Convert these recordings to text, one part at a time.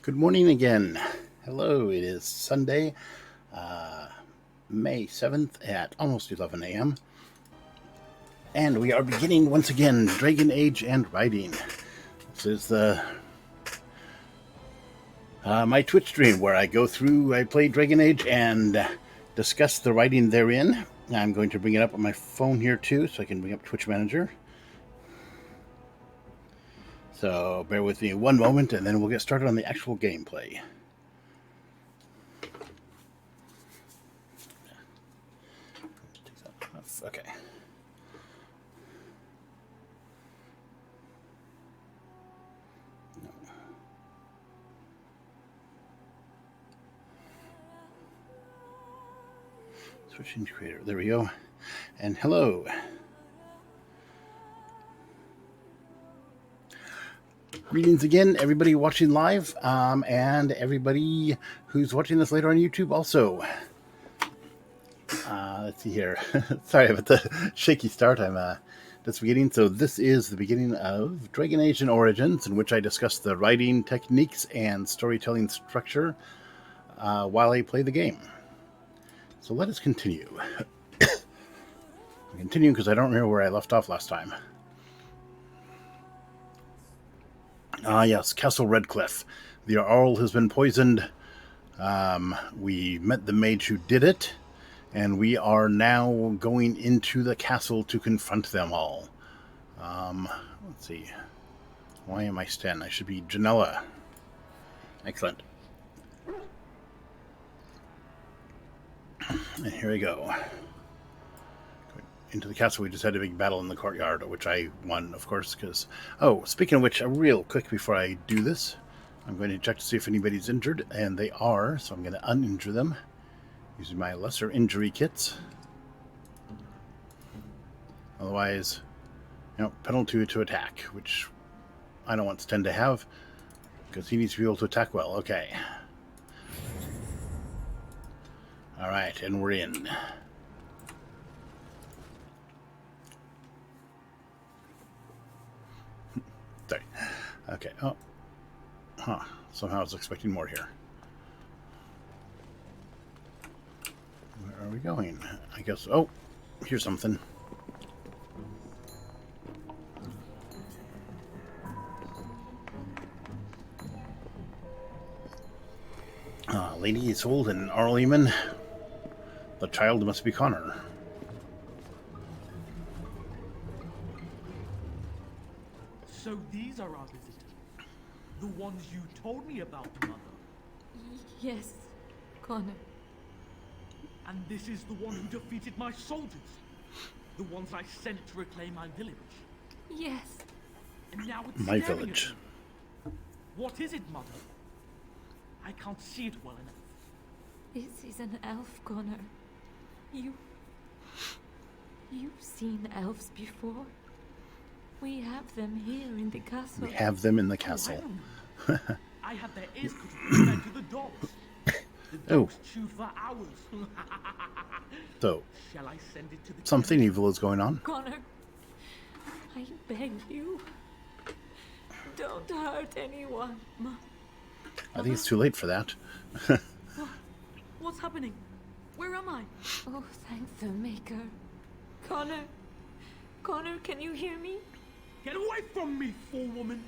Good morning again. Hello, it is Sunday, uh, May 7th at almost 11 a.m. And we are beginning once again Dragon Age and Writing. This is my Twitch stream where I play Dragon Age and discuss the writing therein. I'm going to bring it up on my phone here too, so I can bring up Twitch Manager. So bear with me one moment, and then we'll get started on the actual gameplay. Okay. Switching to creator. There we go. And hello. Greetings again, everybody watching live, and everybody who's watching this later on YouTube also. Let's see here. Sorry about the shaky start. I'm just beginning. So this is the beginning of Dragon Age and Origins, in which I discuss the writing techniques and storytelling structure while I play the game. So let us continue. Continue because I don't remember where I left off last time. Yes, Castle Redcliffe. The Arl has been poisoned. We met the mage who did it, and we are now going into the castle to confront them all. Let's see. Why am I Sten? I should be Janella. Excellent. And here we go. Into the castle. We just had a big battle in the courtyard, which I won, of course, because... Oh, speaking of which, real quick before I do this, I'm going to check to see if anybody's injured, and they are, so I'm going to uninjure them using my lesser injury kits. Otherwise, penalty to attack, which I don't want Sten to have, because he needs to be able to attack well. Okay. Alright, and we're in. Sorry. Okay. Oh. Huh. Somehow I was expecting more here. Where are we going? I guess... Oh, here's something. Lady Isolde and Arl Eamon. The child must be Connor. So these are our visitors. The ones you told me about, Mother. Yes, Connor. And this is the one who defeated my soldiers. The ones I sent to reclaim my village. Yes. And now it's My staring village. at me. What is it, Mother? I can't see it well enough. This is an elf, Connor. You've seen elves before? We have them here in the castle. We have them in the castle. Oh, I had their ears cut fed to the dogs. The dogs chewed for hours. So, shall I send it to the something evil is going on. Connor, I beg you. Don't hurt anyone. I think it's too late for that. What's happening? Where am I? Oh, thank the Maker. Connor, can you hear me? Get away from me, fool woman!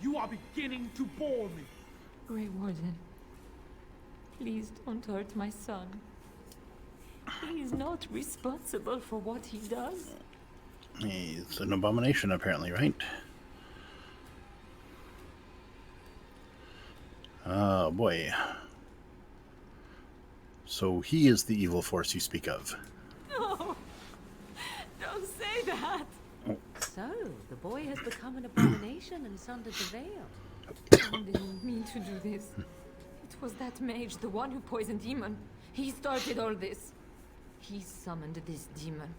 You are beginning to bore me. Grey Warden, please don't hurt my son. He is not responsible for what he does. He's an abomination, apparently, right? Oh, boy. So he is the evil force you speak of. No! Don't say that! So, the boy has become an abomination and sundered the veil. I didn't mean to do this. It was that mage, the one who poisoned Demon. He started all this. He summoned this demon.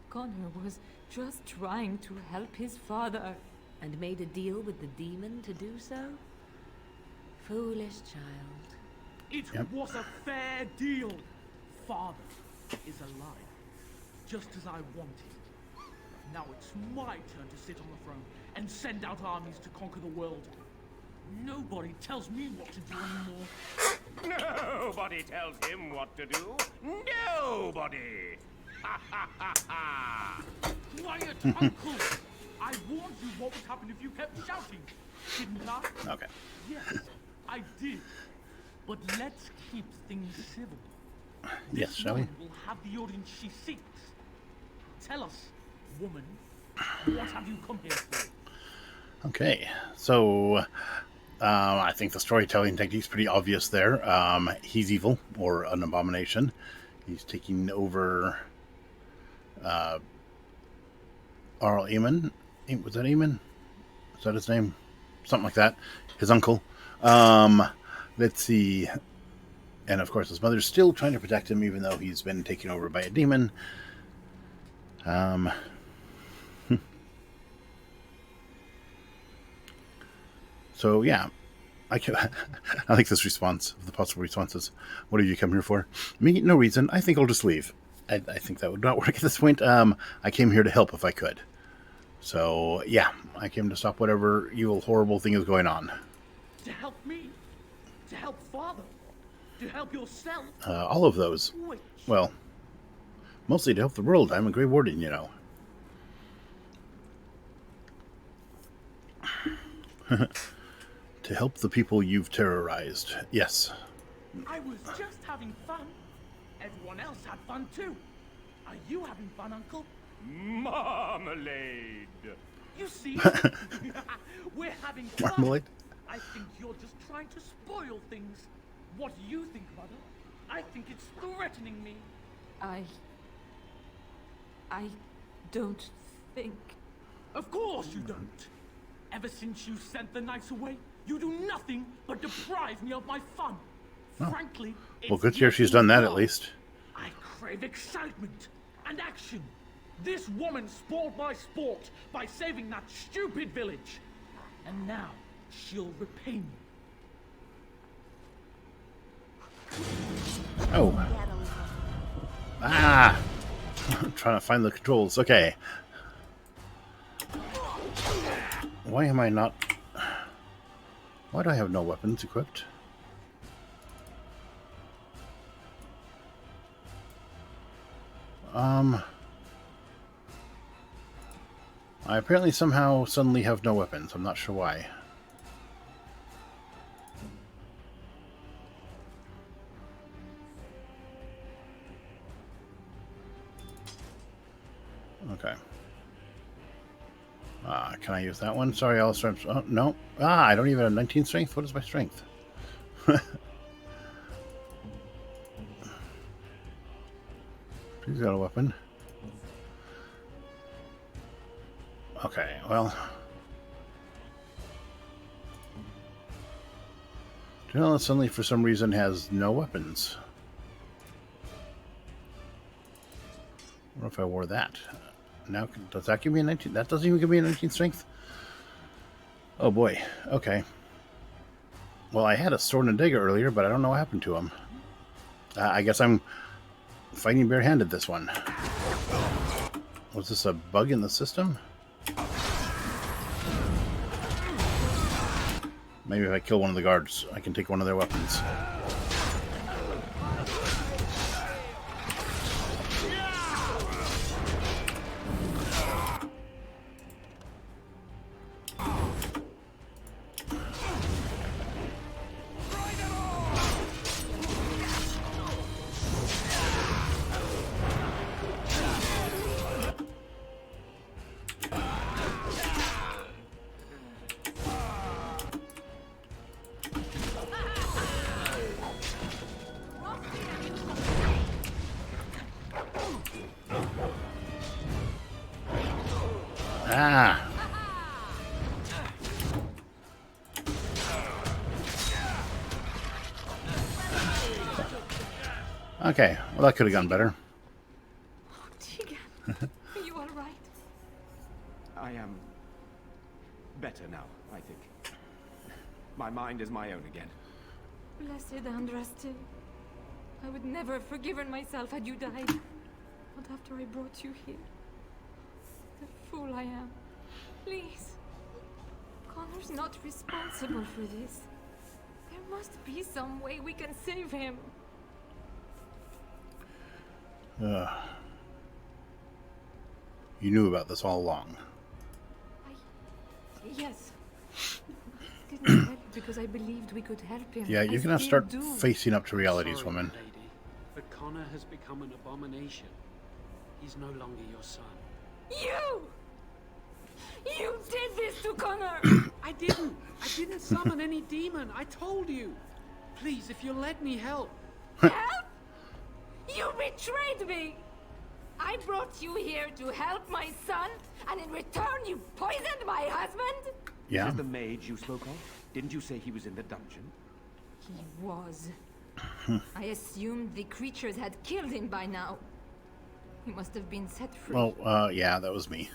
Connor was just trying to help his father. And made a deal with the demon to do so? Foolish child. It was a fair deal. Father is alive, just as I wanted. Now it's my turn to sit on the throne and send out armies to conquer the world. Nobody tells me what to do anymore. Nobody tells him what to do. Nobody. Ha ha ha ha. Quiet, Uncle! I warned you what would happen if you kept shouting, didn't I? Okay. Yes, I did. But let's keep things civil. Yes, shall we? Woman will have the audience she seeks. Tell us, woman, what have you come here for? Okay, so I think the storytelling technique's pretty obvious there. He's evil, or an abomination. He's taking over Arl Eamon. Was that Eamon? Is that his name? Something like that. His uncle. Let's see. And of course, his mother's still trying to protect him, even though he's been taken over by a demon. So yeah, I like this response, the possible responses. What have you come here for? Me? No reason. I think I'll just leave. I think that would not work at this point. I came here to help if I could. So yeah, I came to stop whatever evil, horrible thing is going on. To help me? To help Father? To help yourself? All of those. Which? Well, mostly to help the world. I'm a Grey Warden, you know. To help the people you've terrorized. Yes. I was just having fun. Everyone else had fun too. Are you having fun, Uncle? Marmalade. You see, we're having fun. Marmalade? I think you're just trying to spoil things. What do you think, Mother? I think it's threatening me. I don't think... Of course you don't. Ever since you sent the knights away, you do nothing but deprive me of my fun. Frankly, Well, it's good to hear she's done that at least. I crave excitement and action. This woman spoiled my sport by saving that stupid village. And now she'll repay me. Oh. Ah! I'm trying to find the controls. Okay. Why am I not... Why do I have no weapons equipped? I apparently somehow suddenly have no weapons. I'm not sure why. Okay. Can I use that one? Sorry, I'll start. Oh, no. I don't even have 19 strength. What is my strength? He's got a weapon. Okay, well. Janella suddenly, for some reason, has no weapons. I wonder if I wore that. Now, does that give me a 19? That doesn't even give me a 19 strength? Oh boy, okay. Well, I had a sword and dagger earlier, but I don't know what happened to him. I guess I'm fighting barehanded this one. Was this a bug in the system? Maybe if I kill one of the guards, I can take one of their weapons. Ah! Okay, well that could have gone better. Oh, Tegan, are you all right? I am better now, I think. My mind is my own again. Blessed Andraste. I would never have forgiven myself had you died. Not after I brought you here. The fool I am. Please, Connor's not responsible for this. There must be some way we can save him. You knew about this all along. Yes. I didn't tell you because I believed we could help him. Yeah, you're gonna still start do. facing up to realities, Sorry, woman. lady, but Connor has become an abomination. He's no longer your son. You! You did this to Connor! I didn't summon any demon. I told you. Please, if you'll let me help. Help? You betrayed me! I brought you here to help my son, and in return you poisoned my husband? Yeah. This is the mage you spoke of? Didn't you say he was in the dungeon? He was. I assumed the creatures had killed him by now. He must have been set free. Well, yeah, that was me.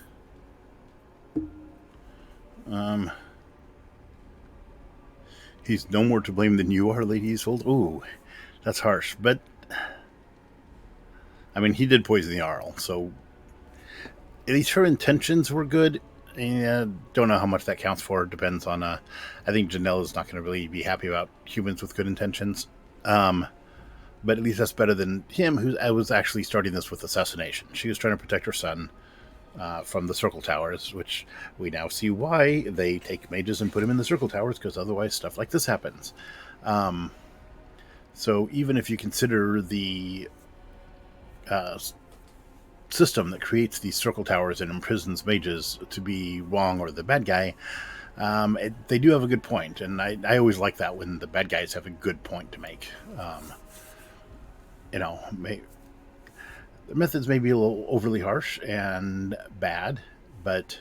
He's no more to blame than you are, Lady Isolde. Ooh, that's harsh. But, I mean, he did poison the Arl, so at least her intentions were good. And don't know how much that counts for. Depends on, I think Janella's not going to really be happy about humans with good intentions. But at least that's better than him, who was actually starting this with assassination. She was trying to protect her son from the Circle Towers, which we now see why they take mages and put them in the Circle Towers, because otherwise stuff like this happens. So even if you consider the system that creates these Circle Towers and imprisons mages to be wrong or the bad guy, they do have a good point, and I always like that when the bad guys have a good point to make. You know, the methods may be a little overly harsh and bad, but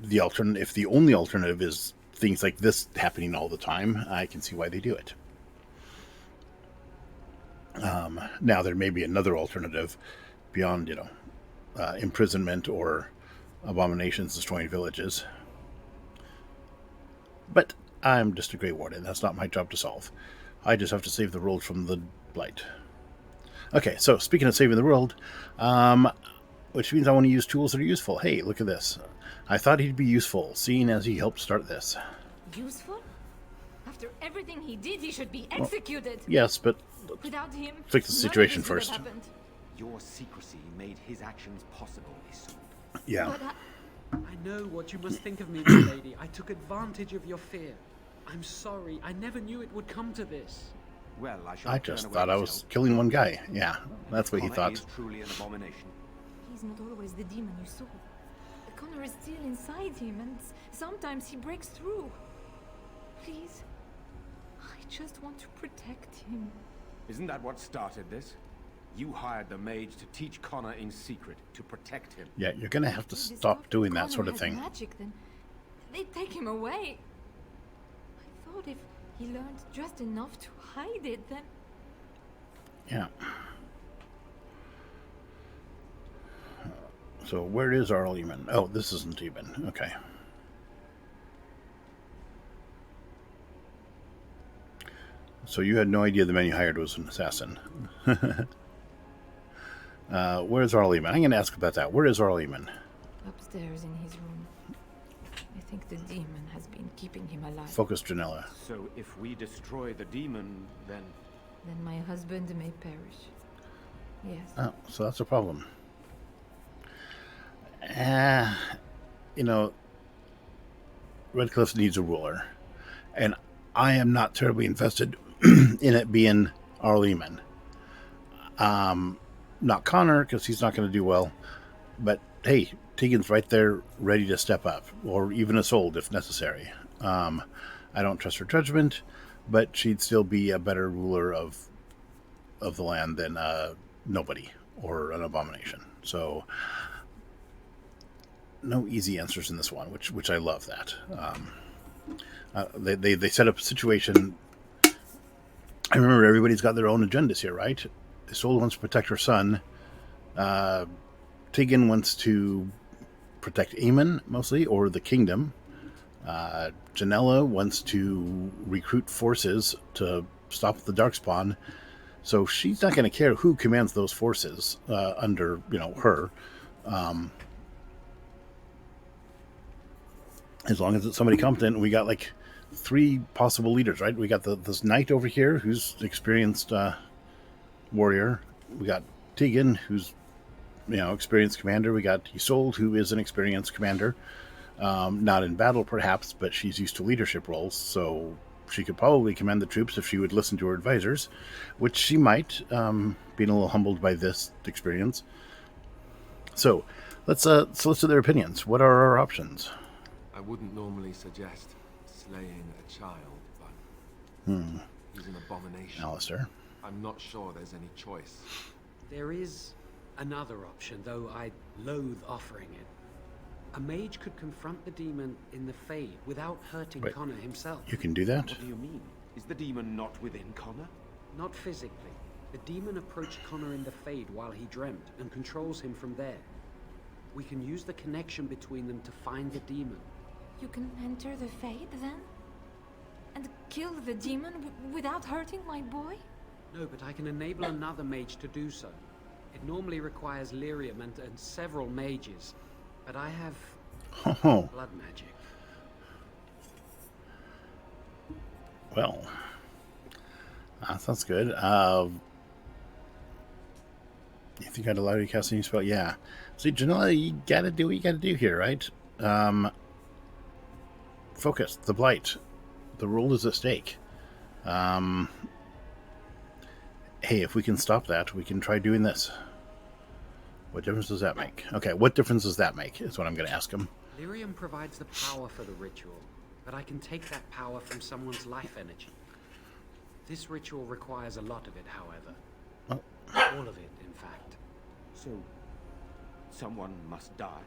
if the only alternative is things like this happening all the time, I can see why they do it. Now, there may be another alternative beyond, imprisonment or abominations destroying villages. But I'm just a Grey Warden. That's not my job to solve. I just have to save the world from the blight. Okay, so speaking of saving the world, which means I want to use tools that are useful. Hey, look at this. I thought he'd be useful, seeing as he helped start this. Useful? After everything he did, he should be executed. Yes, but Without him, fix the none of situation this would have first. happened. Your secrecy made his actions possible, Isolde. Yeah. But I know what you must think of me, my lady. I took advantage of your fear. I'm sorry. I never knew it would come to this. Well, I shall I turn just away thought I his was help. killing one guy. Yeah, that's what he Connor thought. is truly an abomination. he's not always the demon you saw. Connor is still inside him, and sometimes he breaks through. Please, I just want to protect him. Isn't that what started this? You hired the mage to teach Connor in secret, to protect him. Yeah, you're gonna have to If they stop discover doing that Connor sort of has thing. Magic, then they'd take him away. I thought if he learned just enough to hide it, then Yeah. So where is Arl Eamon? Oh, this isn't Eamon. Okay. So you had no idea the man you hired was an assassin. Where's Arl Eamon? I'm going to ask about that. Where is Arl Eamon? upstairs in his room. I think the demon has been keeping him alive. Focus, Janella. So if we destroy the demon, then... Then my husband may perish. Yes. Oh, so that's a problem. Redcliffe needs a ruler. And I am not terribly invested in it being Arl Eamon. Not Connor, because he's not going to do well. But, hey, Tegan's right there ready to step up. Or even Isolde, if necessary. I don't trust her judgment, but she'd still be a better ruler of the land than nobody or an abomination. So no easy answers in this one, which I love that. They set up a situation. I remember everybody's got their own agendas here, right? Isolde wants to protect her son. Tegan wants to protect Aemon mostly, or the kingdom. Janella wants to recruit forces to stop the Darkspawn. So she's not going to care who commands those forces under, her. As long as it's somebody competent, we got like 3 possible leaders, right? We got this knight over here who's experienced warrior. We got Tegan, who's experienced commander. We got Isolde, who is an experienced commander. Not in battle, perhaps, but she's used to leadership roles, so she could probably command the troops if she would listen to her advisors, which she might, being a little humbled by this experience. So let's solicit their opinions. What are our options? I wouldn't normally suggest slaying a child, but he's an abomination. Alistair. I'm not sure there's any choice. There is another option, though I loathe offering it. A mage could confront the demon in the Fade without hurting Wait. Connor himself. You can do that? What do you mean? Is the demon not within Connor? Not physically. The demon approached Connor in the Fade while he dreamt and controls him from there. We can use the connection between them to find the demon. You can enter the Fade then? And kill the demon without hurting my boy? No, but I can enable another mage to do so. It normally requires lyrium and several mages. But I have Oh, blood magic. well, that sounds good. You think I'd allow you to cast any spell? Yeah. See, Janella, you gotta do what you gotta do here, right? Focus, the blight. The rule is at stake. Hey, if we can stop that, we can try doing this. What difference does that make? Okay, what difference does that make, is what I'm going to ask him. Lyrium provides the power for the ritual, but I can take that power from someone's life energy. This ritual requires a lot of it, however. Oh. All of it, in fact. So, someone must die?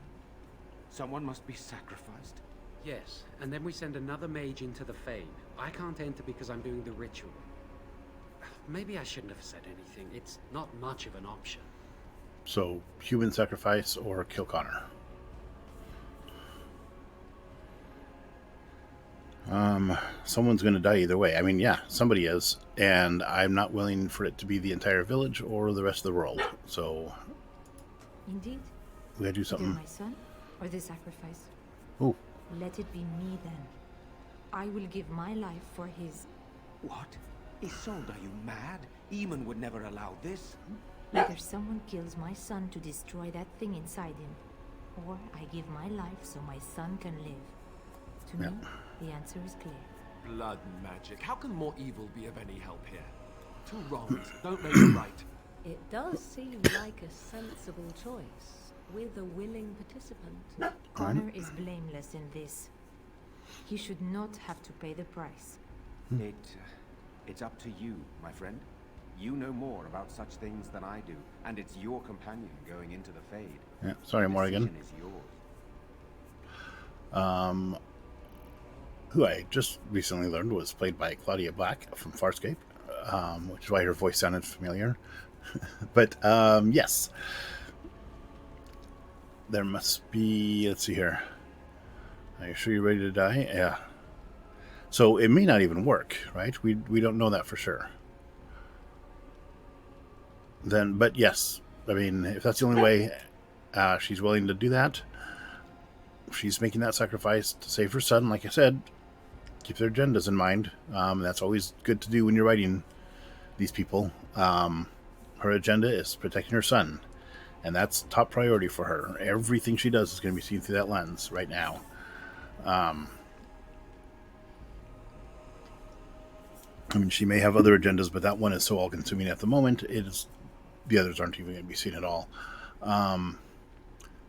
Someone must be sacrificed? Yes, and then we send another mage into the Fade. I can't enter because I'm doing the ritual. Maybe I shouldn't have said anything. It's not much of an option. So, human sacrifice or kill Connor. Someone's going to die either way. I mean, yeah, somebody is. And I'm not willing for it to be the entire village or the rest of the world. So, Indeed. we got to do Either something. my son or the sacrifice. Oh, Let it be me then. I will give my life for his. What? Isolde, are you mad? Eamon would never allow this. Either someone kills my son to destroy that thing inside him, or I give my life so my son can live. To Yeah. me, the answer is clear. Blood magic. How can more evil be of any help here? Two wrongs don't make it right. It does seem like a sensible choice, with a willing participant. Connor is blameless in this. He should not have to pay the price. It's up to you, my friend. You know more about such things than I do, and it's your companion going into the Fade. yeah. Sorry, The Morrigan. decision is yours. Who I just recently learned was played by Claudia Black from Farscape, which is why her voice sounded familiar. But yes, there must be. Let's see here. Are you sure you're ready to die? Yeah. So it may not even work, right? We don't know that for sure. Then, but yes, I mean, if that's the only way she's willing to do that, she's making that sacrifice to save her son. Like I said, keep their agendas in mind. That's always good to do when you're writing these people. Her agenda is protecting her son, and that's top priority for her. Everything she does is going to be seen through that lens right now. I mean, she may have other agendas, but that one is so all-consuming at the moment. The others aren't even going to be seen at all.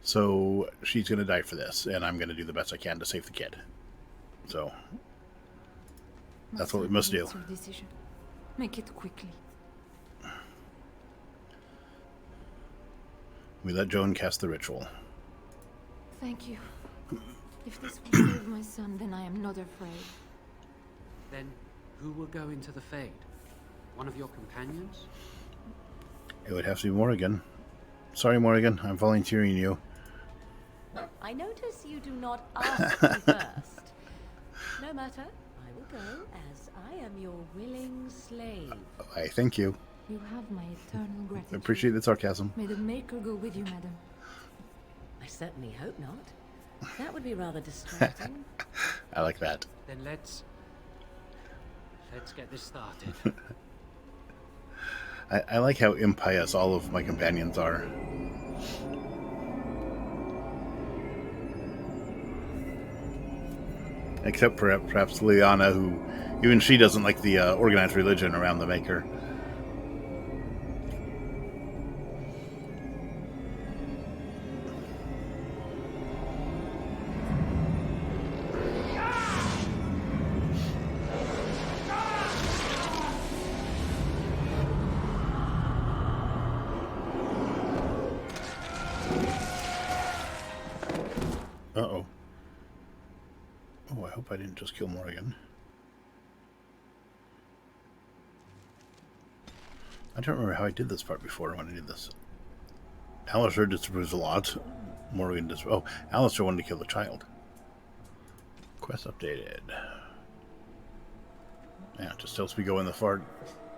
So she's going to die for this, and I'm going to do the best I can to save the kid. So that's what we must do. It's your decision. Make it quickly. We let Joan cast the ritual. Thank you. If this will save my son, then I am not afraid. Then, who will go into the Fade? One of your companions? It would have to be Morrigan. Sorry, Morrigan, I'm volunteering you. I notice you do not ask me first. No matter, I will go, as I am your willing slave. I thank you. You have my eternal I gratitude. appreciate the sarcasm. May the Maker go with you, madam. I certainly hope not. That would be rather distracting. I like that. Then let's get this started. I like how impious all of my companions are. Except perhaps Liana, who even she doesn't like the organized religion around the Maker. Uh-oh. Oh, I hope I didn't just kill Morgan. I don't remember how I did this part before when I did this. Alistair disapproves a lot. Morgan disapproves. Oh, Alistair wanted to kill the child. Quest updated. Yeah, just tells me go in the far...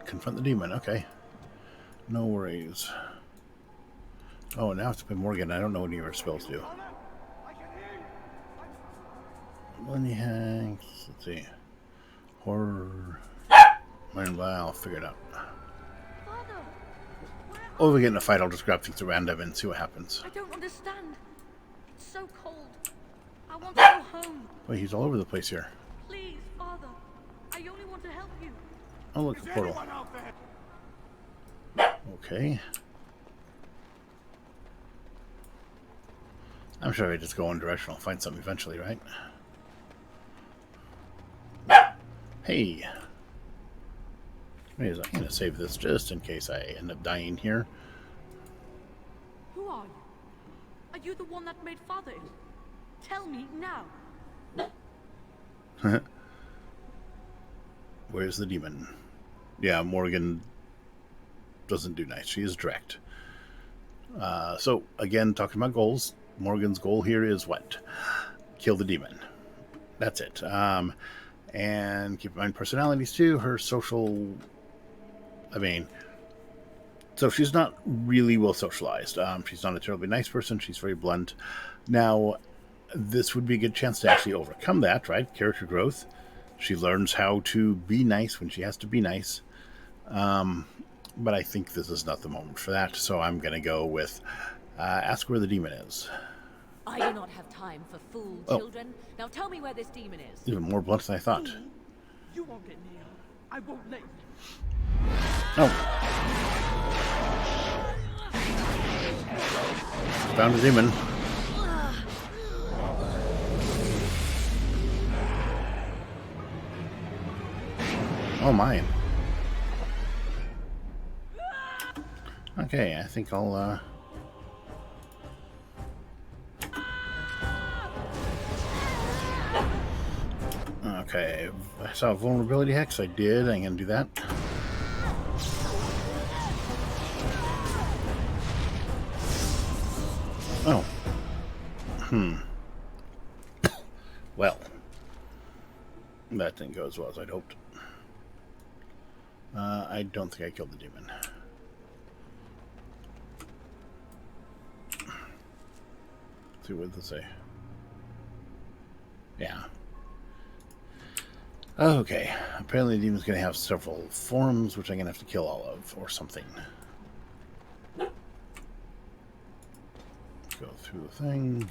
confront the demon. Okay. No worries. Oh, now I have to play Morgan. I don't know what any of her spells do. Lenny Hanks. Let's see. Horror. I'll figure it out. Oh, if we get in a fight, I'll just grab things at random and see what happens. I don't understand. It's so cold. I want to go home. Wait, he's all over the place here. Please, Father. I only want to help you. Oh, look, the portal. Okay. I'm sure I just go one direction. I'll find something eventually, right? Hey. Anyways, I'm going to save this just in case I end up dying here. Who are you? Are you the one that made Father ill? Tell me now. Where's the demon? Yeah, Morgan doesn't do nice. She is direct. So, again, talking about goals. Morgan's goal here is what? Kill the demon. That's it. And keep in mind personalities too. Her social... I mean... So she's not really well socialized. She's not a terribly nice person. She's very blunt. Now, this would be a good chance to actually overcome that, right? Character growth. She learns how to be nice when she has to be nice. But I think this is not the moment for that. So I'm going to go with ask where the demon is. I do not have time for fool children. Now tell me where this demon is. Even more blunt than I thought. You won't get near. I won't let you. Oh. Found a demon. Oh, mine. Okay, I think I'll, Okay, I saw a vulnerability hex. I did. I'm going to do that. Oh. Well. That didn't go as well as I'd hoped. I don't think I killed the demon. Let's see what does it say. Yeah. Okay. Apparently the demon's going to have several forms, which I'm going to have to kill all of, or something. Go through the thing.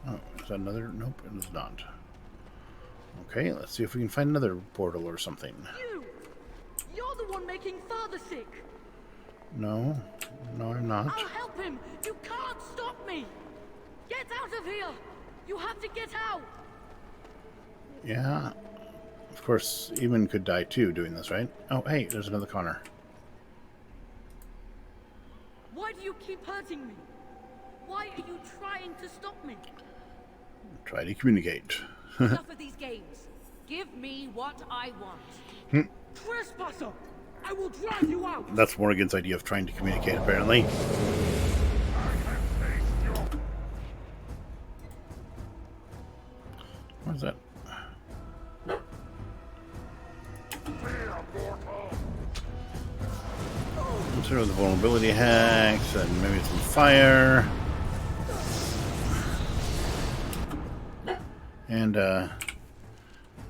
Oh, is that another? Nope, it is not. Okay, let's see if we can find another portal or something. You're the one making Father sick. No, I'm not. I'll help him. You can't stop me. Get out of here. You have to get out. Yeah. Of course, Eamon could die too doing this, right? Oh, hey, there's another Connor. Why do you keep hurting me? Why are you trying to stop me? Try to communicate. Enough of these games. Give me what I want. Trespasser! I will drive you out! That's Morgan's idea of trying to communicate, apparently. What is that? Consider the vulnerability hacks and maybe some fire. And I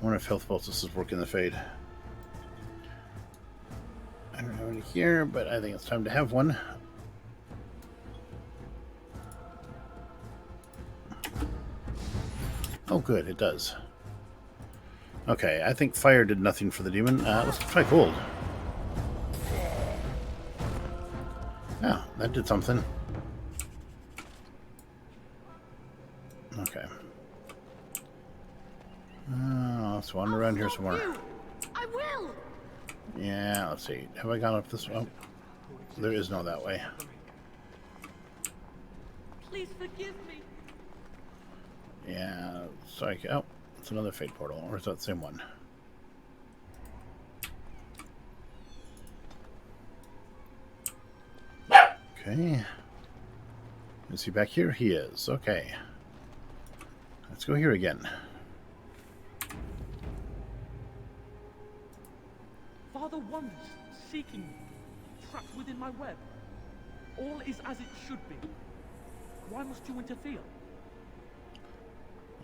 wonder if health poultices work in the Fade. I don't have any here, but I think it's time to have one. Oh, good, it does. Okay, I think fire did nothing for the demon. Let's try cold. Yeah, that did something. Okay. Let's wander around here somewhere. I will. Yeah, let's see. Have I gone up this way? Oh, there is no that way. Please forgive me. Yeah, sorry. Oh, it's another Fate portal. Or is that the same one? Okay. Is he back here? He is. Okay. Let's go here again. Father wanders, seeking me, trapped within my web. All is as it should be. Why must you interfere?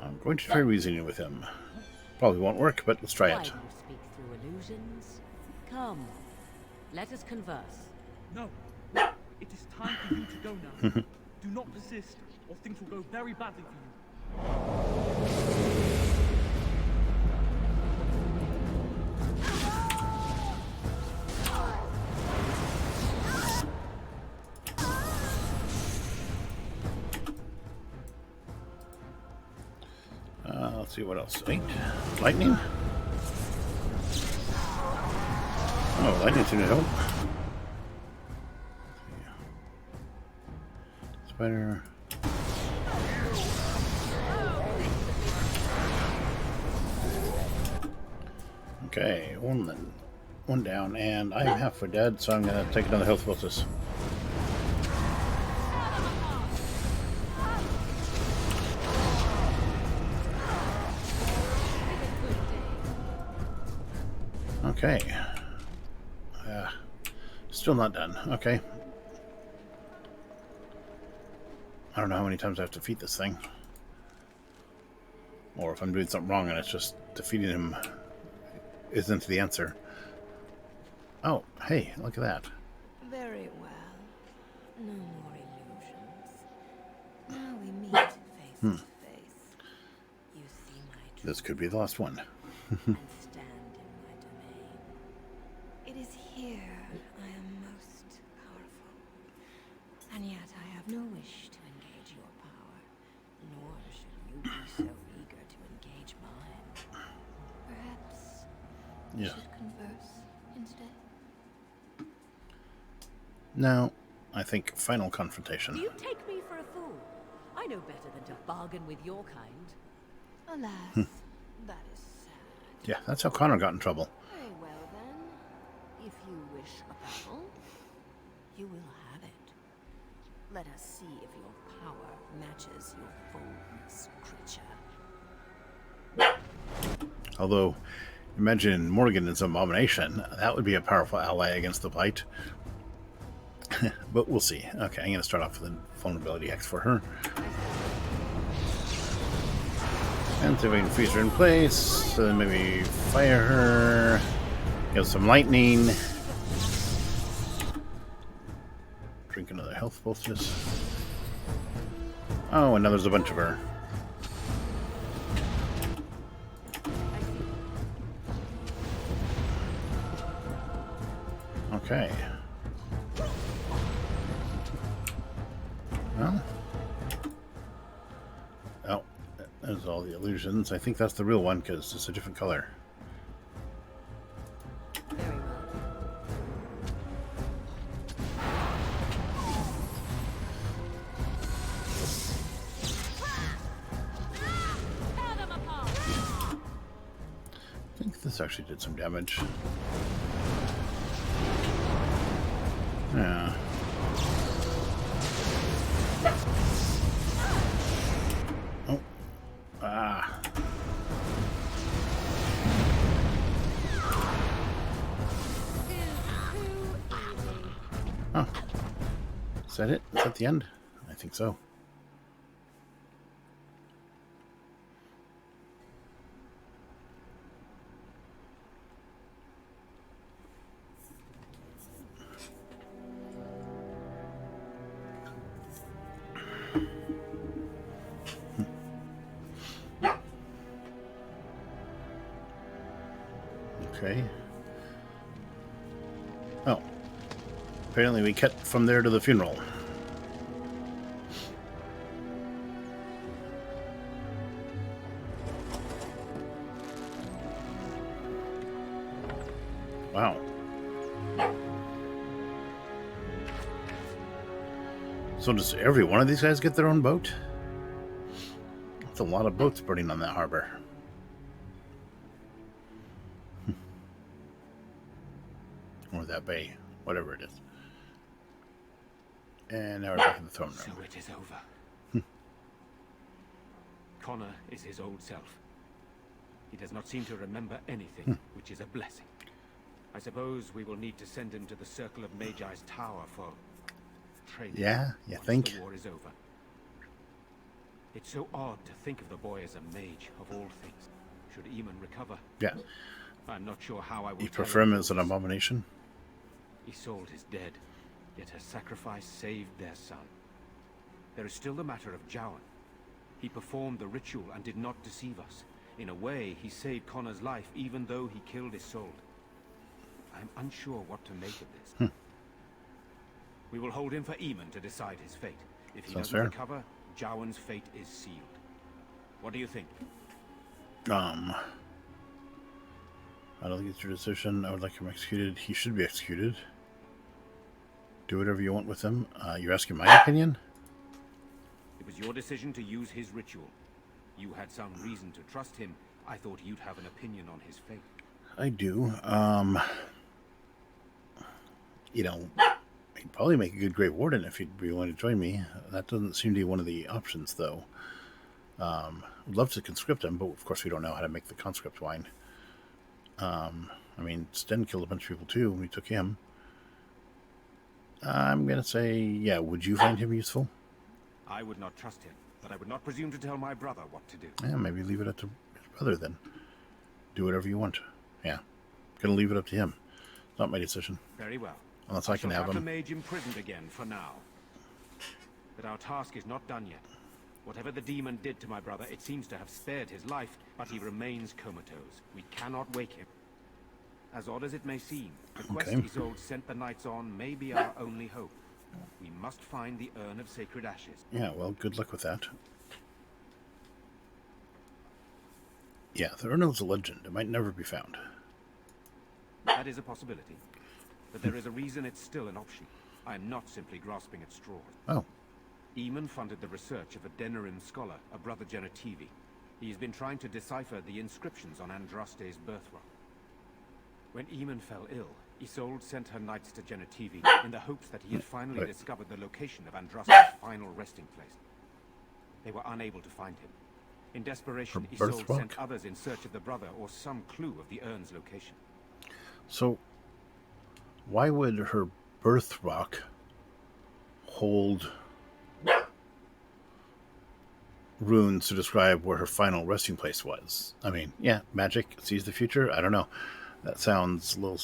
I'm going to try reasoning with him. Probably won't work, but let's try Why it. do you speak through illusions? Come, let us converse. No. It is time for you to go now. Do not persist, or things will go very badly for you. Let's see what else. 8. Lightning? Oh, lightning seemed to help. Spider. Okay, one down, and I'm halfway dead, so I'm gonna take another health poultice. Okay. Still not done. Okay. I don't know how many times I have to defeat this thing. Or if I'm doing something wrong and it's just defeating him isn't the answer. Oh, hey, look at that. Very well. No more illusions. Now we meet face to face. You see my truth This could be the last one. and stand in my domain. It is here I am most powerful. And yet I have no wish to engage your power, nor should you be so eager to engage mine. Perhaps we Yeah. should converse instead. Now, I think final confrontation. Do you take me for a fool? I know better than to bargain with your kind. Alas, that is sad. Yeah, that's how Connor got in trouble. Very well then. If you wish a battle, you will have it. Let us see if your power matches your boldness, creature. Although, imagine Morgan is an abomination. That would be a powerful ally against the Blight. But we'll see. Okay, I'm going to start off with a vulnerability X for her. And see if we can freeze her in place. So then maybe fire her. Give some lightning. Drink another health poultice. Oh, and now there's a bunch of her. Okay. Well. Oh, there's all the illusions. I think that's the real one because it's a different color. Very well. Tear them apart. I think this actually did some damage. Yeah. Oh. Ah. Oh. Is that it? Is that the end? I think so. Okay. Oh. Apparently we cut from there to the funeral. Wow. So does every one of these guys get their own boat? That's a lot of boats burning on that harbor. Or that bay. Whatever it is. And now we're back in the throne room. So it is over. Connor is his old self. He does not seem to remember anything, which is a blessing. I suppose we will need to send him to the Circle of Magi's tower for training. Yeah, you once think? the war is over. It's so odd to think of the boy as a mage, of all things. Should Eamon recover, Yeah. I'm not sure how I will You tell prefer him him as an this. abomination? Isolde is dead, yet her sacrifice saved their son. There is still the matter of Jowan. He performed the ritual and did not deceive us. In a way, he saved Connor's life, even though he killed Isolde. I am unsure what to make of this. We will hold him for Eamon to decide his fate. If he Sounds doesn't fair. recover, Jowan's fate is sealed. What do you think? I don't think it's your decision. I would like him executed. He should be executed. Do whatever you want with him. You're asking my opinion? It was your decision to use his ritual. You had some reason to trust him. I thought you'd have an opinion on his fate. I do. You know, he'd probably make a good Great Warden if he'd be willing to join me. That doesn't seem to be one of the options, though. I'd love to conscript him, but of course we don't know how to make the conscript wine. I mean, Sten killed a bunch of people too when we took him. I'm gonna say, yeah, would you find him useful? I would not trust him, but I would not presume to tell my brother what to do. Yeah, maybe leave it up to his brother then. Do whatever you want. Yeah. Gonna leave it up to him. It's not my decision. Very well. Unless I can shall have the him. mage imprisoned again for now. But our task is not done yet. Whatever the demon did to my brother, it seems to have spared his life, but he remains comatose. We cannot wake him. As odd as it may seem, the quest Okay. Isolde sent the knights on may be our only hope. We must find the Urn of Sacred Ashes. Yeah, well, good luck with that. Yeah, the Urn is a legend. It might never be found. That is a possibility. But there is a reason it's still an option. I am not simply grasping at straws. Oh, Eamon funded the research of a Denerim scholar, a brother Genetivi. He has been trying to decipher the inscriptions on Andraste's birthrock. When Eamon fell ill, Isolde sent her knights to Genetivi in the hopes that he had finally Right. discovered the location of Andraste's final resting place. They were unable to find him. In desperation, Her Isolde birthrock? sent others in search of the brother or some clue of the urn's location. so why would her birth rock hold runes to describe where her final resting place was? I mean, yeah, magic sees the future. I don't know. That sounds a little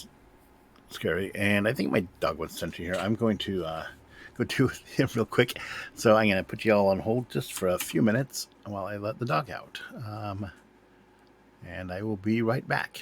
scary. And I think my dog wants attention here. I'm going to go do him real quick. So I'm going to put you all on hold just for a few minutes while I let the dog out. And I will be right back.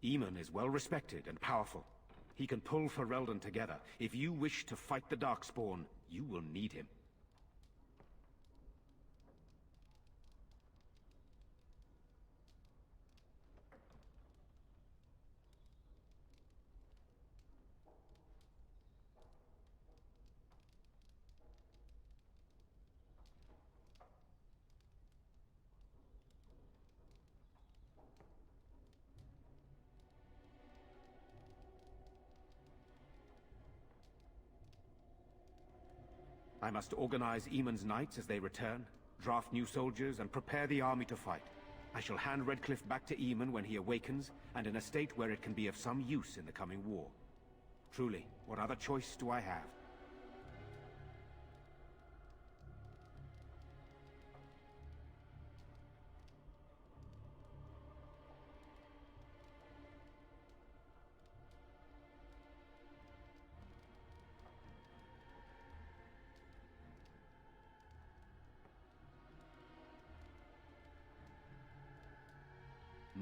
Eamon is well respected and powerful. He can pull Ferelden together. If you wish to fight the Darkspawn, you will need him. I must organize Eamon's knights as they return, draft new soldiers, and prepare the army to fight. I shall hand Redcliffe back to Eamon when he awakens, and in a state where it can be of some use in the coming war. Truly, what other choice do I have?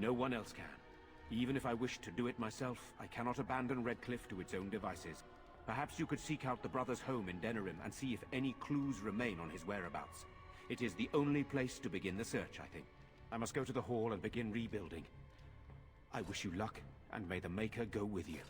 No one else can. Even if I wished to do it myself, I cannot abandon Redcliffe to its own devices. Perhaps you could seek out the brother's home in Denerim and see if any clues remain on his whereabouts. It is the only place to begin the search, I think. I must go to the hall and begin rebuilding. I wish you luck, and may the Maker go with you.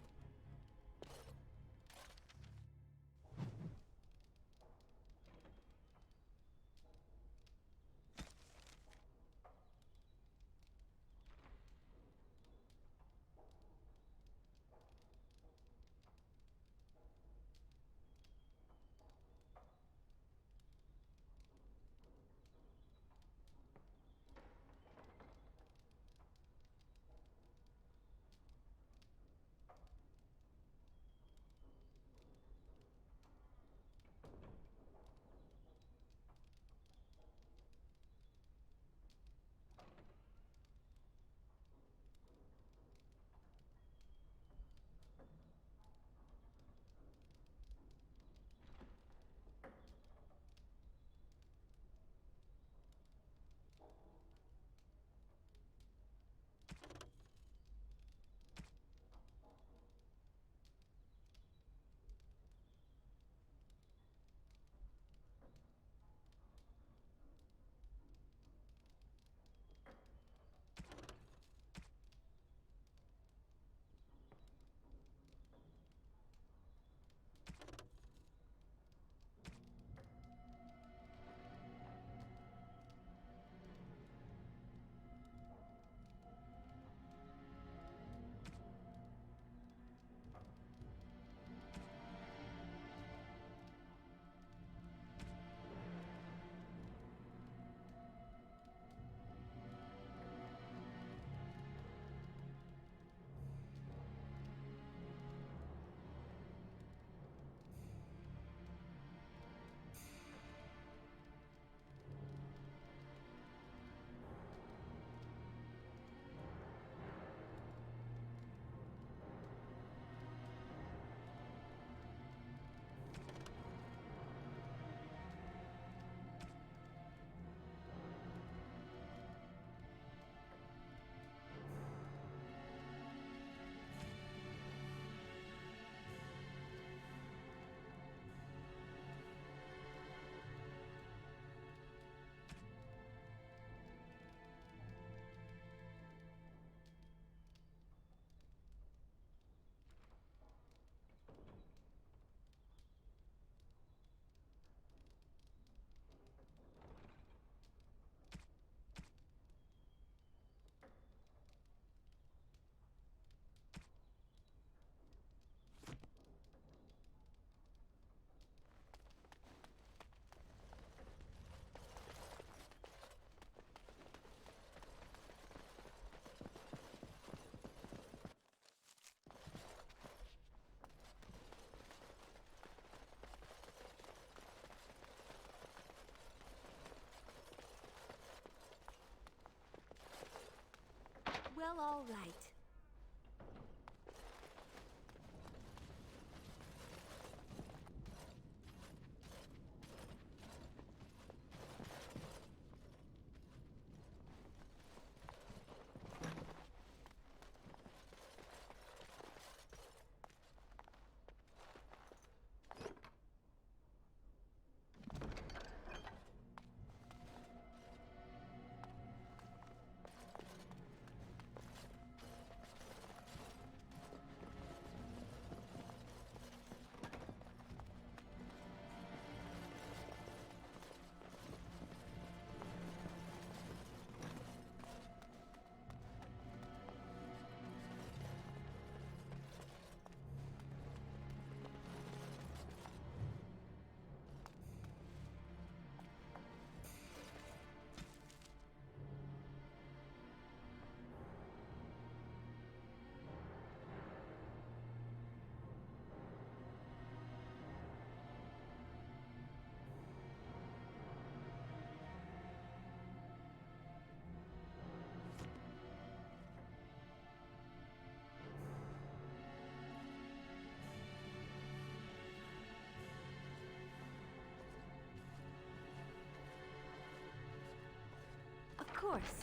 Well, all right. course.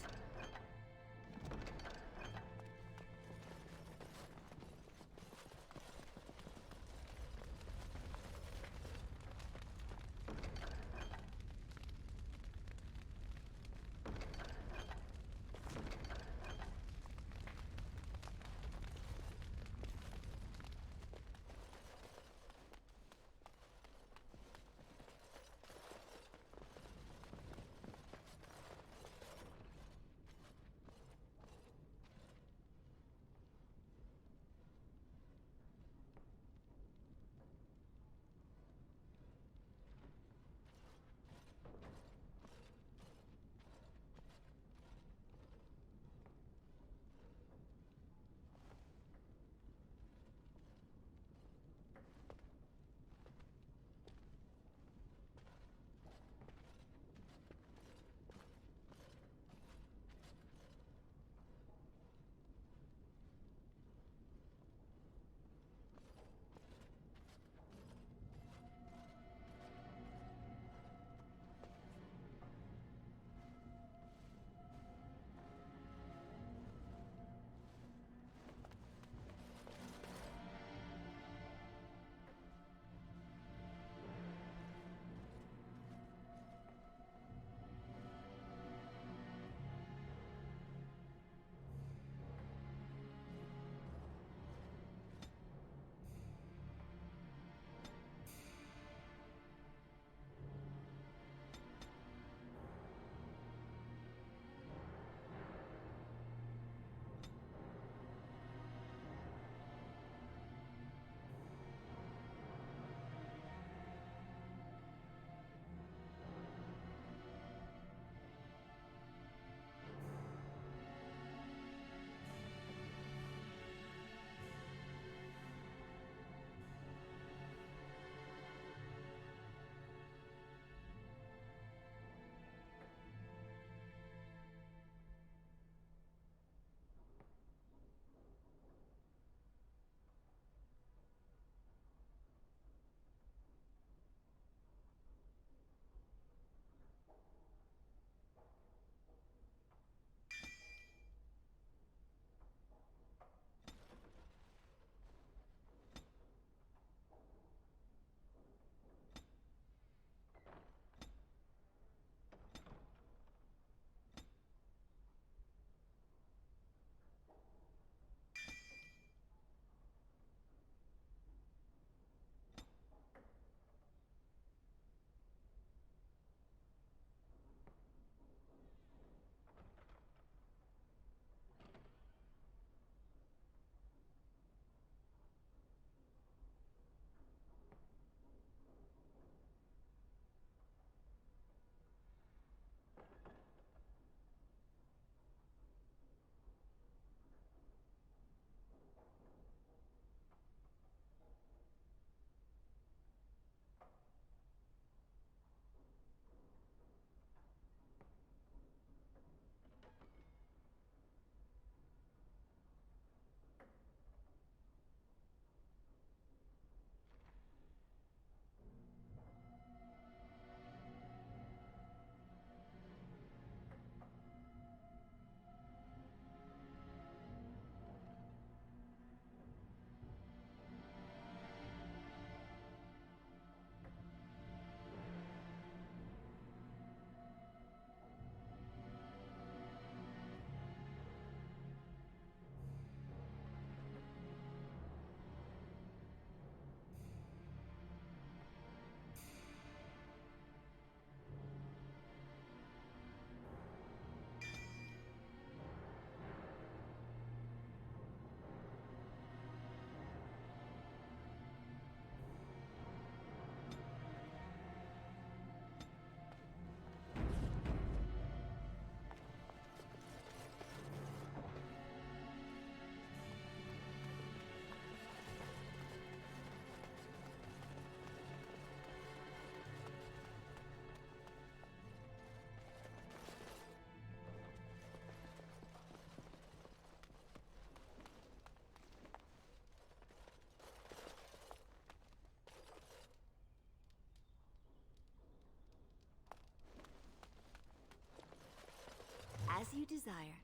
As you desire.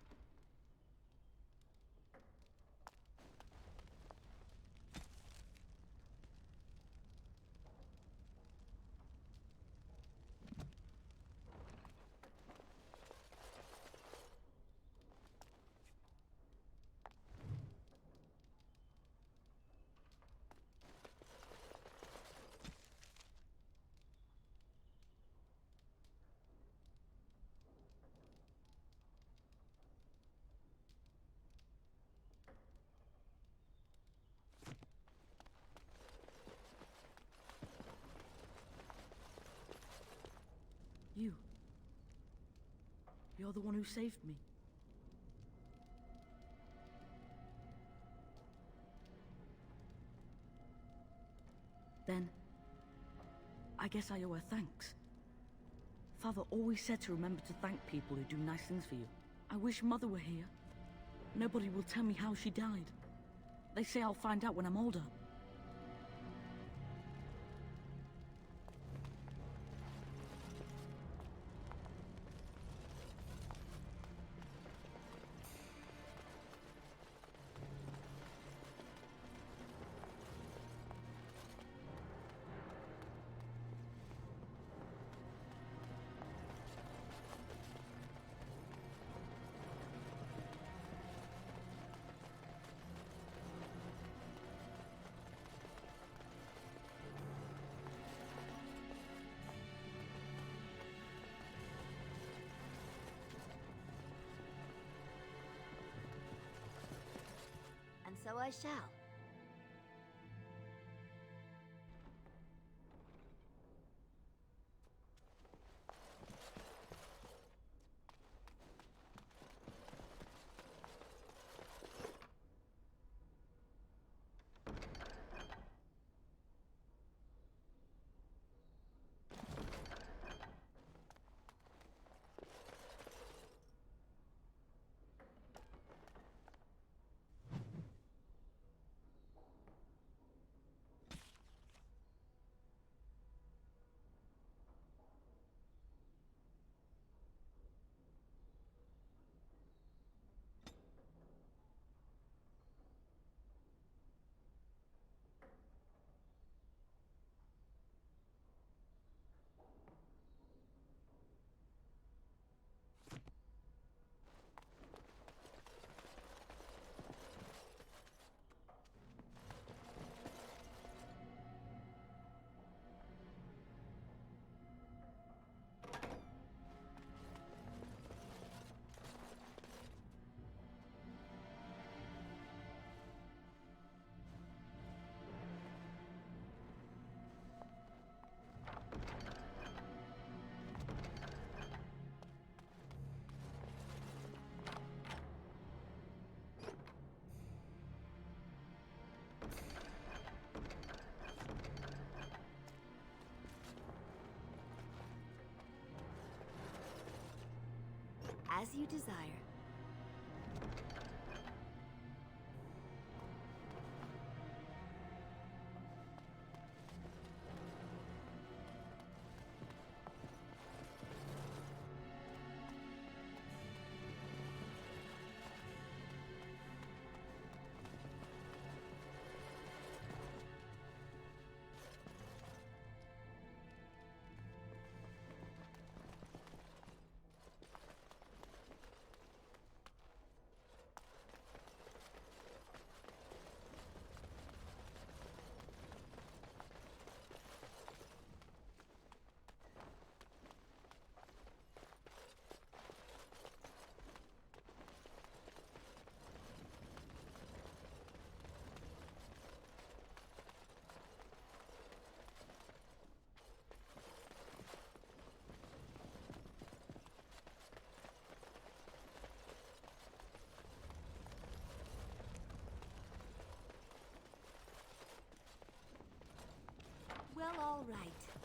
You. You're the one who saved me. Then, I guess I owe her thanks. Father always said to remember to thank people who do nice things for you. I wish Mother were here. Nobody will tell me how she died. They say I'll find out when I'm older. And so I shall. As you desire. Well, all right.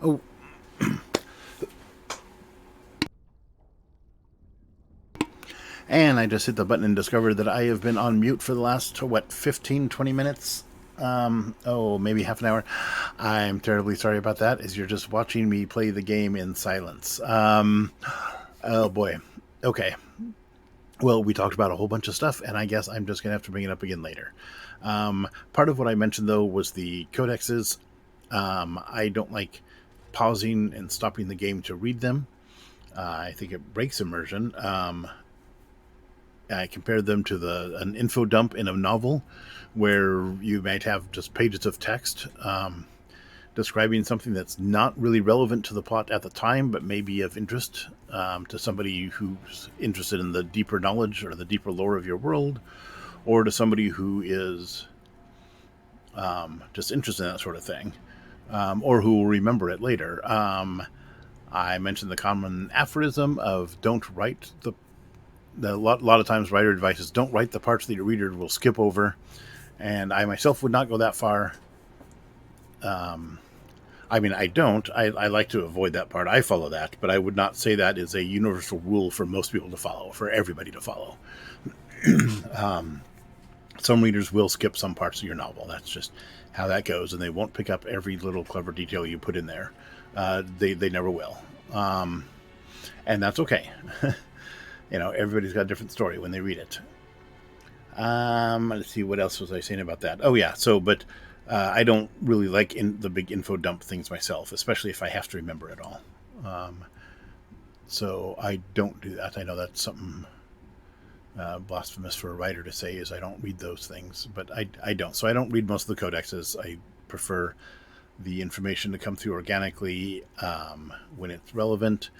Oh. And I just hit the button and discovered that I have been on mute for the last, 15, 20 minutes? Maybe half an hour. I'm terribly sorry about that, as you're just watching me play the game in silence. Oh boy. Okay. Well, we talked about a whole bunch of stuff, and I guess I'm just going to have to bring it up again later. Part of what I mentioned, though, was the codexes. I don't like pausing and stopping the game to read them. I think it breaks immersion. I compared them to an info dump in a novel, where you might have just pages of text describing something that's not really relevant to the plot at the time, but may be of interest to somebody who's interested in the deeper knowledge or the deeper lore of your world, or to somebody who is just interested in that sort of thing, or who will remember it later. I mentioned the common aphorism of don't write a lot of times writer advice is don't write the parts that your reader will skip over, and I myself would not go that far. I don't. I like to avoid that part. I follow that, but I would not say that is a universal rule for most people to follow, for everybody to follow. Some readers will skip some parts of your novel. That's just how that goes, and they won't pick up every little clever detail you put in there. They never will. And that's okay. Everybody's got a different story when they read it. Let's see, what else was I saying about that? Oh, yeah. But I don't really like the big info dump things myself, especially if I have to remember it all. So I don't do that. I know that's something blasphemous for a writer to say, is I don't read those things, but I don't. So I don't read most of the codexes. I prefer the information to come through organically when it's relevant.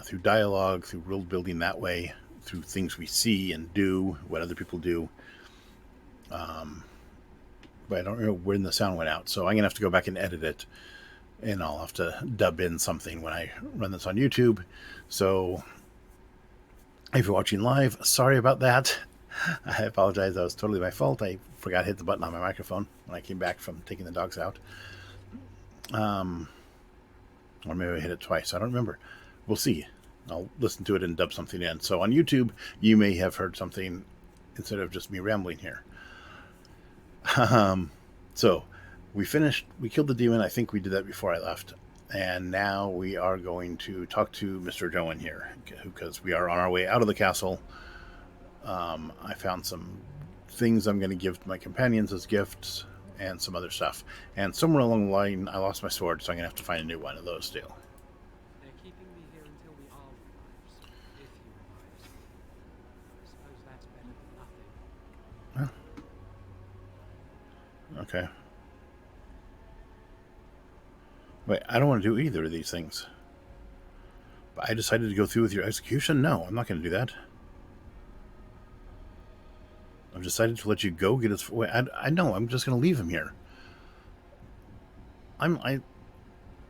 Through dialogue, through world building that way, through things we see and do, what other people do. But I don't know when the sound went out, so I'm going to have to go back and edit it, and I'll have to dub in something when I run this on YouTube. So if you're watching live, sorry about that. I apologize. That was totally my fault. I forgot to hit the button on my microphone when I came back from taking the dogs out. Or maybe I hit it twice. I don't remember. We'll see. I'll listen to it and dub something in. So on YouTube, you may have heard something instead of just me rambling here. So we finished. We killed the demon. I think we did that before I left. And now we are going to talk to Mr. Joan here, because we are on our way out of the castle. I found some things I'm going to give to my companions as gifts and some other stuff. And somewhere along the line, I lost my sword, so I'm going to have to find a new one of those still. Okay. Wait, I don't want to do either of these things. But I decided to go through with your execution? No, I'm not going to do that. I've decided to let you go get his... Wait, I know, I'm just going to leave him here.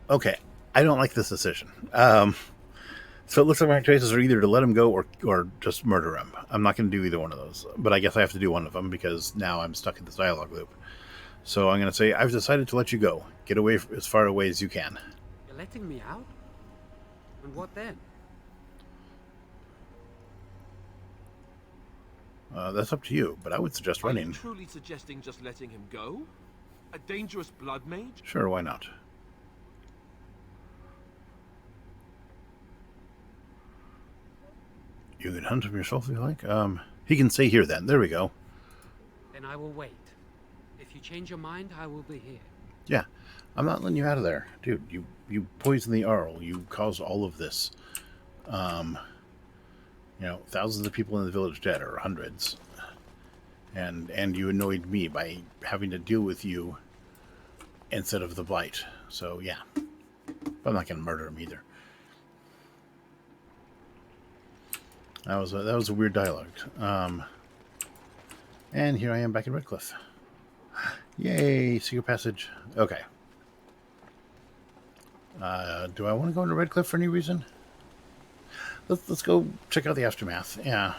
Okay, I don't like this decision. So it looks like my choices are either to let him go or just murder him. I'm not going to do either one of those. But I guess I have to do one of them, because now I'm stuck in this dialogue loop. So I'm going to say, I've decided to let you go. Get away as far away as you can. You're letting me out? And what then? That's up to you, but I would suggest running. Are you truly suggesting just letting him go? A dangerous blood mage? Sure, why not? You can hunt him yourself if you like. He can stay here then. There we go. Then I will wait. If you change your mind, I will be here. Yeah, I'm not letting you out of there. Dude, you poisoned the Arl. You caused all of this. Thousands of people in the village dead, or hundreds. And you annoyed me by having to deal with you instead of the Blight. So, yeah. But I'm not going to murder him either. That was a weird dialogue. And here I am back in Redcliffe. Yay, secret passage. Okay. Do I want to go into Redcliffe for any reason? Let's go check out the aftermath. Yeah.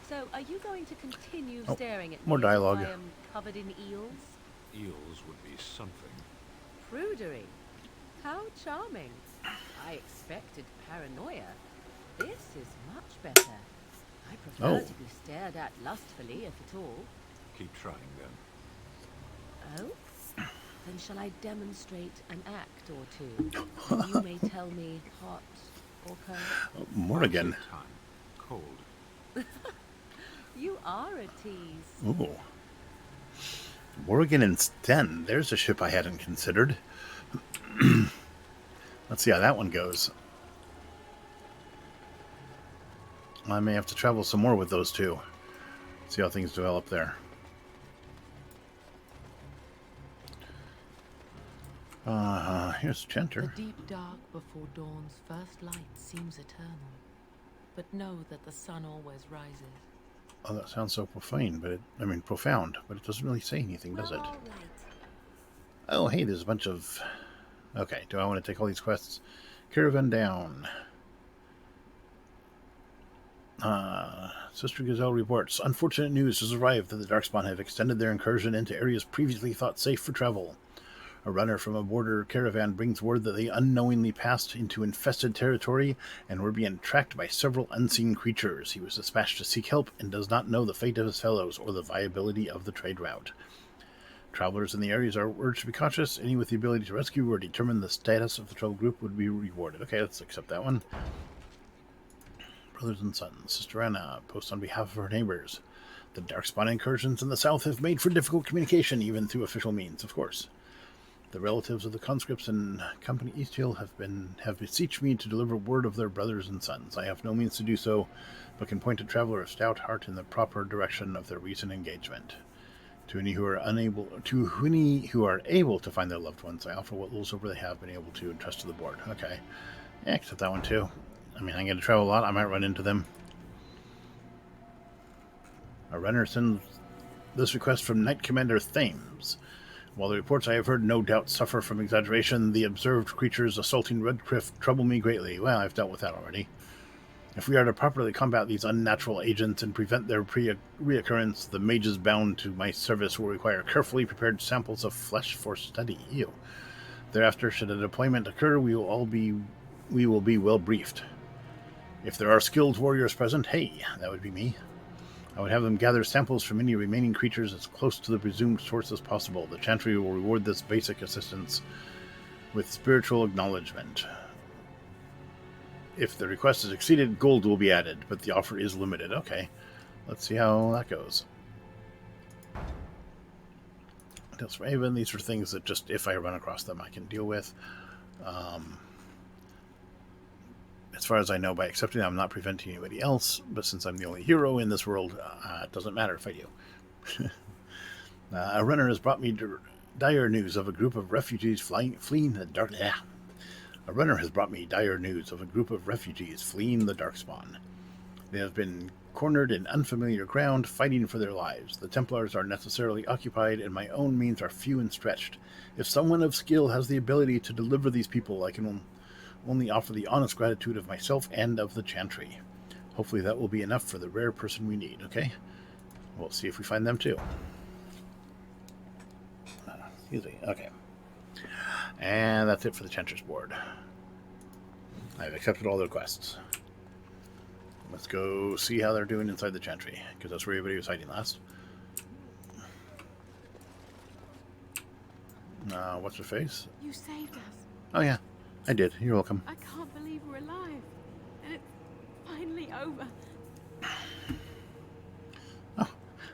So, are you going to continue staring at me more dialogue. as if I am covered in eels? Eels would be something. prudery. How charming. I expected paranoia. This is much better. I prefer to be stared at lustfully, if at all. Keep trying then. Oh? Then shall I demonstrate an act or two? And you may tell me hot or cold. Morrigan. Time. Cold. You are a tease. Ooh. Morrigan and Sten. There's a ship I hadn't considered. Let's see how that one goes. I may have to travel some more with those two. See how things develop there. Here's Chenter. The deep dark before dawn's first light seems eternal. But know that the sun always rises. Oh, that sounds so profane, but profound, but it doesn't really say anything, does it? Oh, hey, there's a bunch of... Okay, do I want to take all these quests? Caravan down. Sister Gazelle reports, unfortunate news has arrived that the Darkspawn have extended their incursion into areas previously thought safe for travel. A runner from a border caravan brings word that they unknowingly passed into infested territory and were being tracked by several unseen creatures. He was dispatched to seek help and does not know the fate of his fellows or the viability of the trade route. Travelers in the areas are urged to be cautious. Any with the ability to rescue or determine the status of the trouble group would be rewarded. Okay, let's accept that one. Brothers and sons. Sister Anna posts on behalf of her neighbors. The Darkspawn incursions in the south have made for difficult communication, even through official means, of course. The relatives of the conscripts in Company Easthill have beseeched me to deliver word of their brothers and sons. I have no means to do so, but can point a traveler of stout heart in the proper direction of their recent engagement. To any who are able to find their loved ones, I offer what little silver they have been able to entrust to the board. Okay, yeah, accept that one too. I'm going to travel a lot. I might run into them. A runner sends this request from Knight Commander Thames. While the reports I have heard no doubt suffer from exaggeration, the observed creatures assaulting Redcliffe trouble me greatly. Well, I've dealt with that already. If we are to properly combat these unnatural agents and prevent their reoccurrence, the mages bound to my service will require carefully prepared samples of flesh for study. Ew. Thereafter, should a deployment occur, we will be well briefed. If there are skilled warriors present, hey, that would be me. I would have them gather samples from any remaining creatures as close to the presumed source as possible. The Chantry will reward this basic assistance with spiritual acknowledgement. If the request is exceeded, gold will be added, but the offer is limited. Okay, let's see how that goes. Tales Raven, these are things that just, if I run across them, I can deal with. As far as I know, by accepting them, I'm not preventing anybody else, but since I'm the only hero in this world, it doesn't matter if I do. A runner has brought me dire news of a group of refugees fleeing the dark... A runner has brought me dire news of a group of refugees fleeing the Darkspawn. They have been cornered in unfamiliar ground, fighting for their lives. The Templars are necessarily occupied, and my own means are few and stretched. If someone of skill has the ability to deliver these people, I can only offer the honest gratitude of myself and of the Chantry. Hopefully that will be enough for the rare person we need, okay? We'll see if we find them too. Excuse me, okay. And that's it for the Chantry's board. I've accepted all their requests. Let's go see how they're doing inside the Chantry, because that's where everybody was hiding last. What's her face? You saved us. Oh yeah, I did. You're welcome. I can't believe we're alive. And it's finally over. Oh,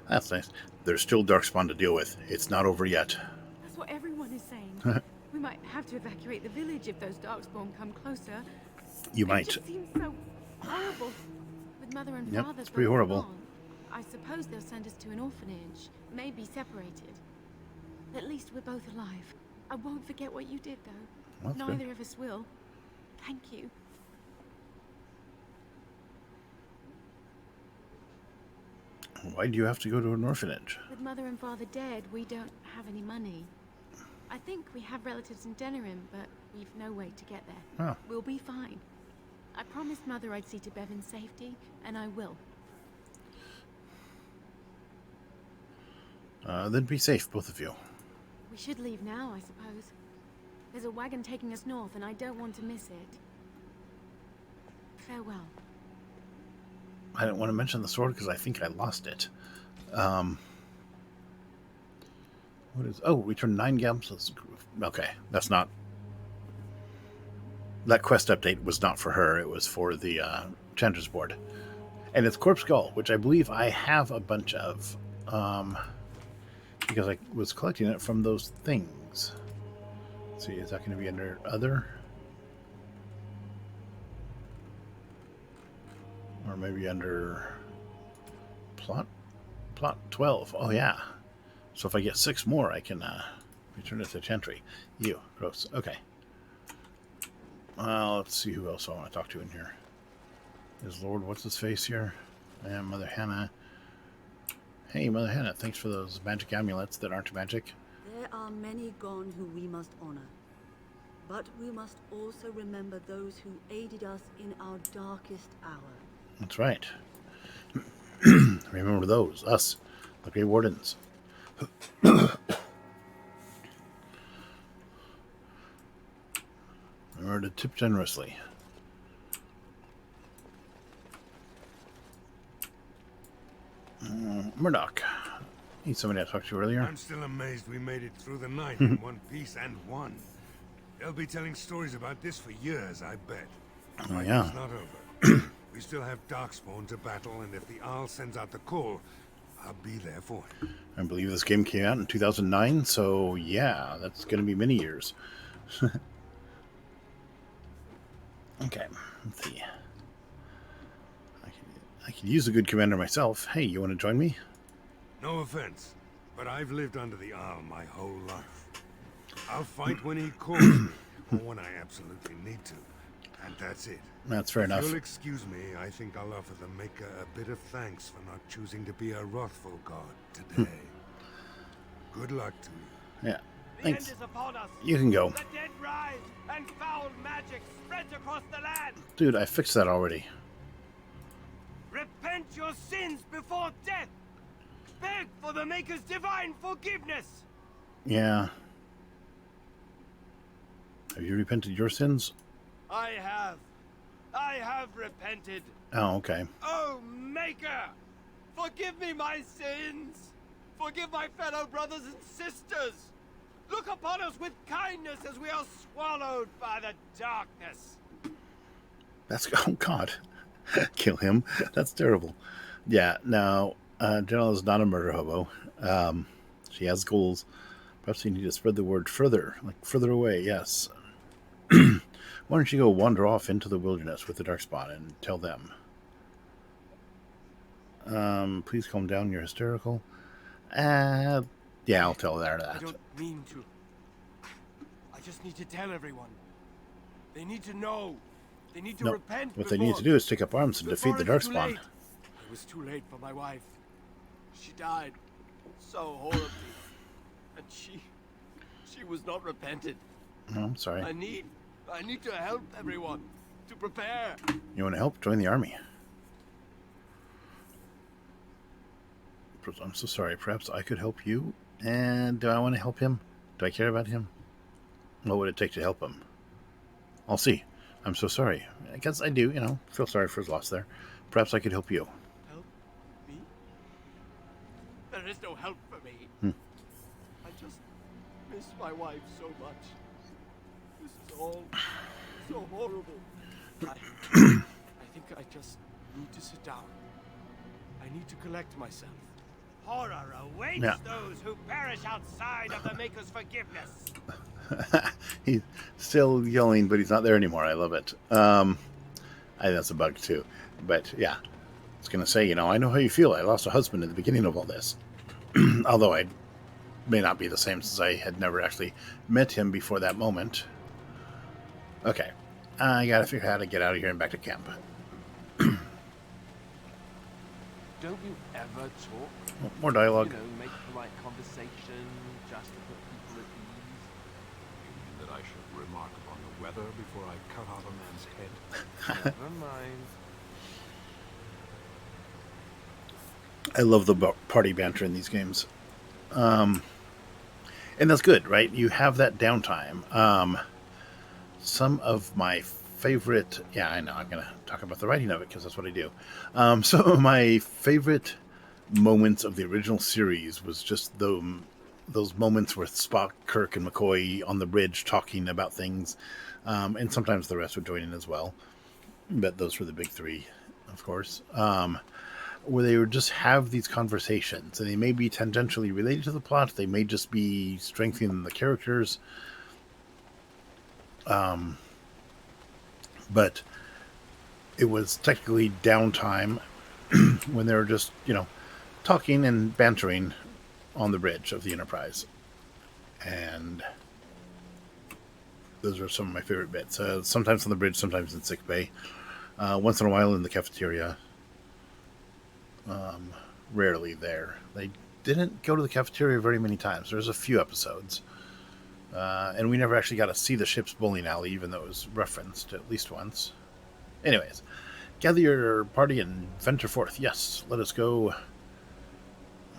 that's nice. There's still Darkspawn to deal with. It's not over yet. That's what everyone is saying. We might have to evacuate the village if those Darkspawn come closer. You might. It just seems so horrible. With Mother and Father it's pretty horrible. gone, I suppose they'll send us to an orphanage. Maybe separated. At least we're both alive. I won't forget what you did, though. Well, Neither good. of us will. Thank you. Why do you have to go to an orphanage? With Mother and Father dead, we don't have any money. I think we have relatives in Denerim, but we've no way to get there. Oh. We'll be fine. I promised Mother I'd see to Bevan's safety, and I will. Then be safe, both of you. We should leave now, I suppose. There's a wagon taking us north, and I don't want to miss it. Farewell. I didn't want to mention the sword because I think I lost it. What is... Oh, we turned 9 gems. Okay, that's not... That quest update was not for her. It was for the Chanter's board. And it's Corpse Skull, which I believe I have a bunch of. Because I was collecting it from those things. Let's see, is that going to be under other? Or maybe under plot? Plot 12. Oh, yeah. So if I get 6 more, I can return it to Chantry. You. Gross. Okay. Let's see who else I want to talk to in here. Is Lord What's-His-Face here? And Mother Hannah. Hey, Mother Hannah, thanks for those magic amulets that aren't magic. There are many gone who we must honor. But we must also remember those who aided us in our darkest hour. That's right. Remember those. Us. The Grey Wardens. Remember to tip generously. Murdoch. Need somebody I talked to earlier. I'm still amazed we made it through the night in one piece and won. They'll be telling stories about this for years, I bet. Oh, yeah. It's not over. We still have Darkspawn to battle, and if the Owl sends out the call, I'll be there for it. I believe this game came out in 2009, so yeah, that's going to be many years. Okay, let's see. I could use a good commander myself. Hey, you want to join me? No offense, but I've lived under the Owl my whole life. I'll fight when he calls me, or when I absolutely need to, and that's it. That's fair enough. If you'll excuse me, I think I'll offer the Maker a bit of thanks for not choosing to be a wrathful god today. Good luck to you. Yeah, thanks. You can go. The dead rise, and foul magic spreads across the land. Dude, I fixed that already. Repent your sins before death. Beg for the Maker's divine forgiveness. Yeah. Have you repented your sins? I have repented. Oh, okay. Oh, Maker, forgive me my sins. Forgive my fellow brothers and sisters. Look upon us with kindness as we are swallowed by the darkness. That's... Oh, God. Kill him. That's terrible. Yeah, no. General is not a murder hobo. She has goals. Perhaps you need to spread the word further. Like, further away, yes. Why don't you go wander off into the wilderness with the Darkspawn and tell them? Please calm down. You're hysterical. Yeah, I'll tell her that. I don't mean to. I just need to tell everyone. They need to know. They need to repent. What they need to do is take up arms and defeat the Darkspawn. It was too late for my wife. She died so horribly. And she was not repented. Oh, I'm sorry. I need to help everyone to prepare. You want to help? Join the army. I'm so sorry. Perhaps I could help you? And do I want to help him? Do I care about him? What would it take to help him? I'll see. I'm so sorry. I guess I do, feel sorry for his loss there. Perhaps I could help you. Help me? There is no help for me. I just miss my wife so much. This is all so horrible. I think I just need to sit down. I need to collect myself. Horror awaits those who perish outside of the Maker's forgiveness. He's still yelling, but he's not there anymore. I love it. That's a bug too. But yeah, I was going to say, I know how you feel. I lost a husband at the beginning of all this. Although I may not be the same since I had never actually met him before that moment. Okay. I got to figure out how to get out of here and back to camp. Don't you ever talk? More dialogue. Make polite conversation just to put people at ease. You mean that I should remark upon the weather before I cut off a man's head? Never mind. I love the party banter in these games. And that's good, right? You have that downtime. Some of my favorite... Yeah, I know. I'm going to talk about the writing of it because that's what I do. Some of my favorite moments of the original series was just those moments with Spock, Kirk, and McCoy on the bridge talking about things. And sometimes the rest would join in as well. But those were the big three, of course. Where they would just have these conversations. And they may be tangentially related to the plot. They may just be strengthening the characters. But it was technically downtime when they were just, talking and bantering on the bridge of the Enterprise. And those are some of my favorite bits. Sometimes on the bridge, sometimes in sickbay. Once in a while in the cafeteria. Rarely there. They didn't go to the cafeteria very many times. There's a few episodes. And we never actually got to see the ship's bowling alley, even though it was referenced at least once. Anyways, gather your party and venture forth. Yes, let us go.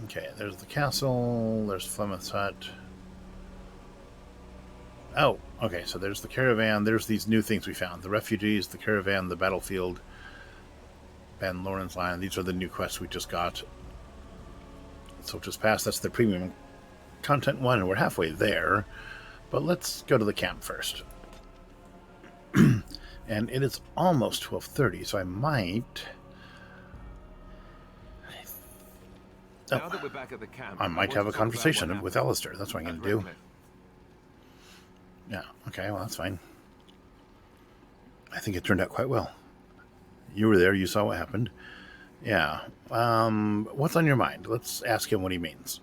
Okay, there's the castle. There's Flemeth's hut. Oh, okay, so there's the caravan. There's these new things we found. The refugees, the caravan, the battlefield, Van Loren's Line. These are the new quests we just got. So just past, that's the premium content one, and we're halfway there. But let's go to the camp first. And it is almost 12:30, so I might... Now that we're back at the camp, I might have a conversation with Alistair. That's what I'm going to do. Yeah, okay, well, that's fine. I think it turned out quite well. You were there, you saw what happened. Yeah. What's on your mind? Let's ask him what he means.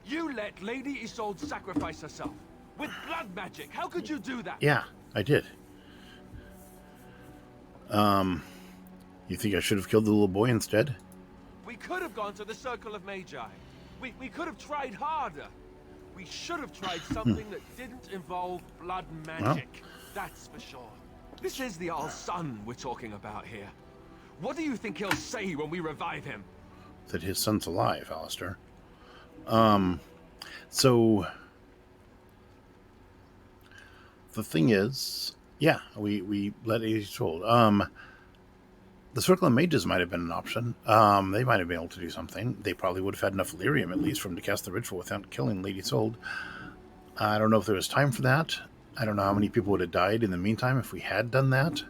You let Lady Isolde sacrifice herself with blood magic. How could you do that? Yeah, I did. You think I should have killed the little boy instead? We could have gone to the Circle of Magi. We could have tried harder. We should have tried something that didn't involve blood magic. Well, that's for sure. This is the Jarl's son we're talking about here. What do you think he'll say when we revive him? That his son's alive, Alistair. So the thing is, yeah, we let it told. The Circle of Mages might have been an option. They might have been able to do something. They probably would have had enough lyrium, at least, for him to cast the ritual without killing Lady Isolde. I don't know if there was time for that. I don't know how many people would have died in the meantime if we had done that.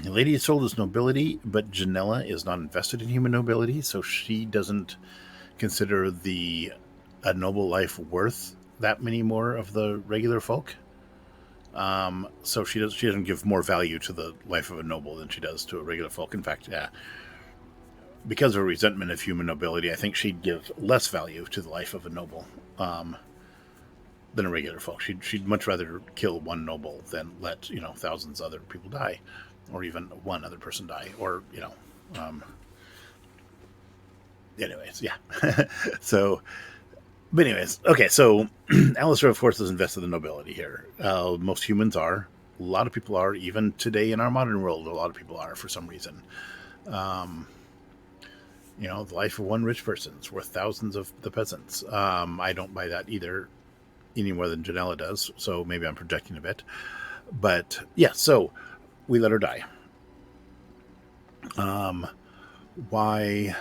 Lady Isolde is nobility, but Janella is not invested in human nobility, so she doesn't consider a noble life worth that many more of the regular folk. So she doesn't give more value to the life of a noble than she does to a regular folk. In fact, yeah, because of her resentment of human nobility, I think she'd give less value to the life of a noble than a regular folk. She'd much rather kill one noble than let thousands of other people die, or even one other person die, or anyways, yeah. So. But anyways, okay, so Alistair, of course, is invested in nobility here. Most humans are. A lot of people are. Even today in our modern world, a lot of people are for some reason. The life of one rich person is worth thousands of the peasants. I don't buy that either, any more than Janella does, so maybe I'm projecting a bit. But, yeah, so we let her die. Why...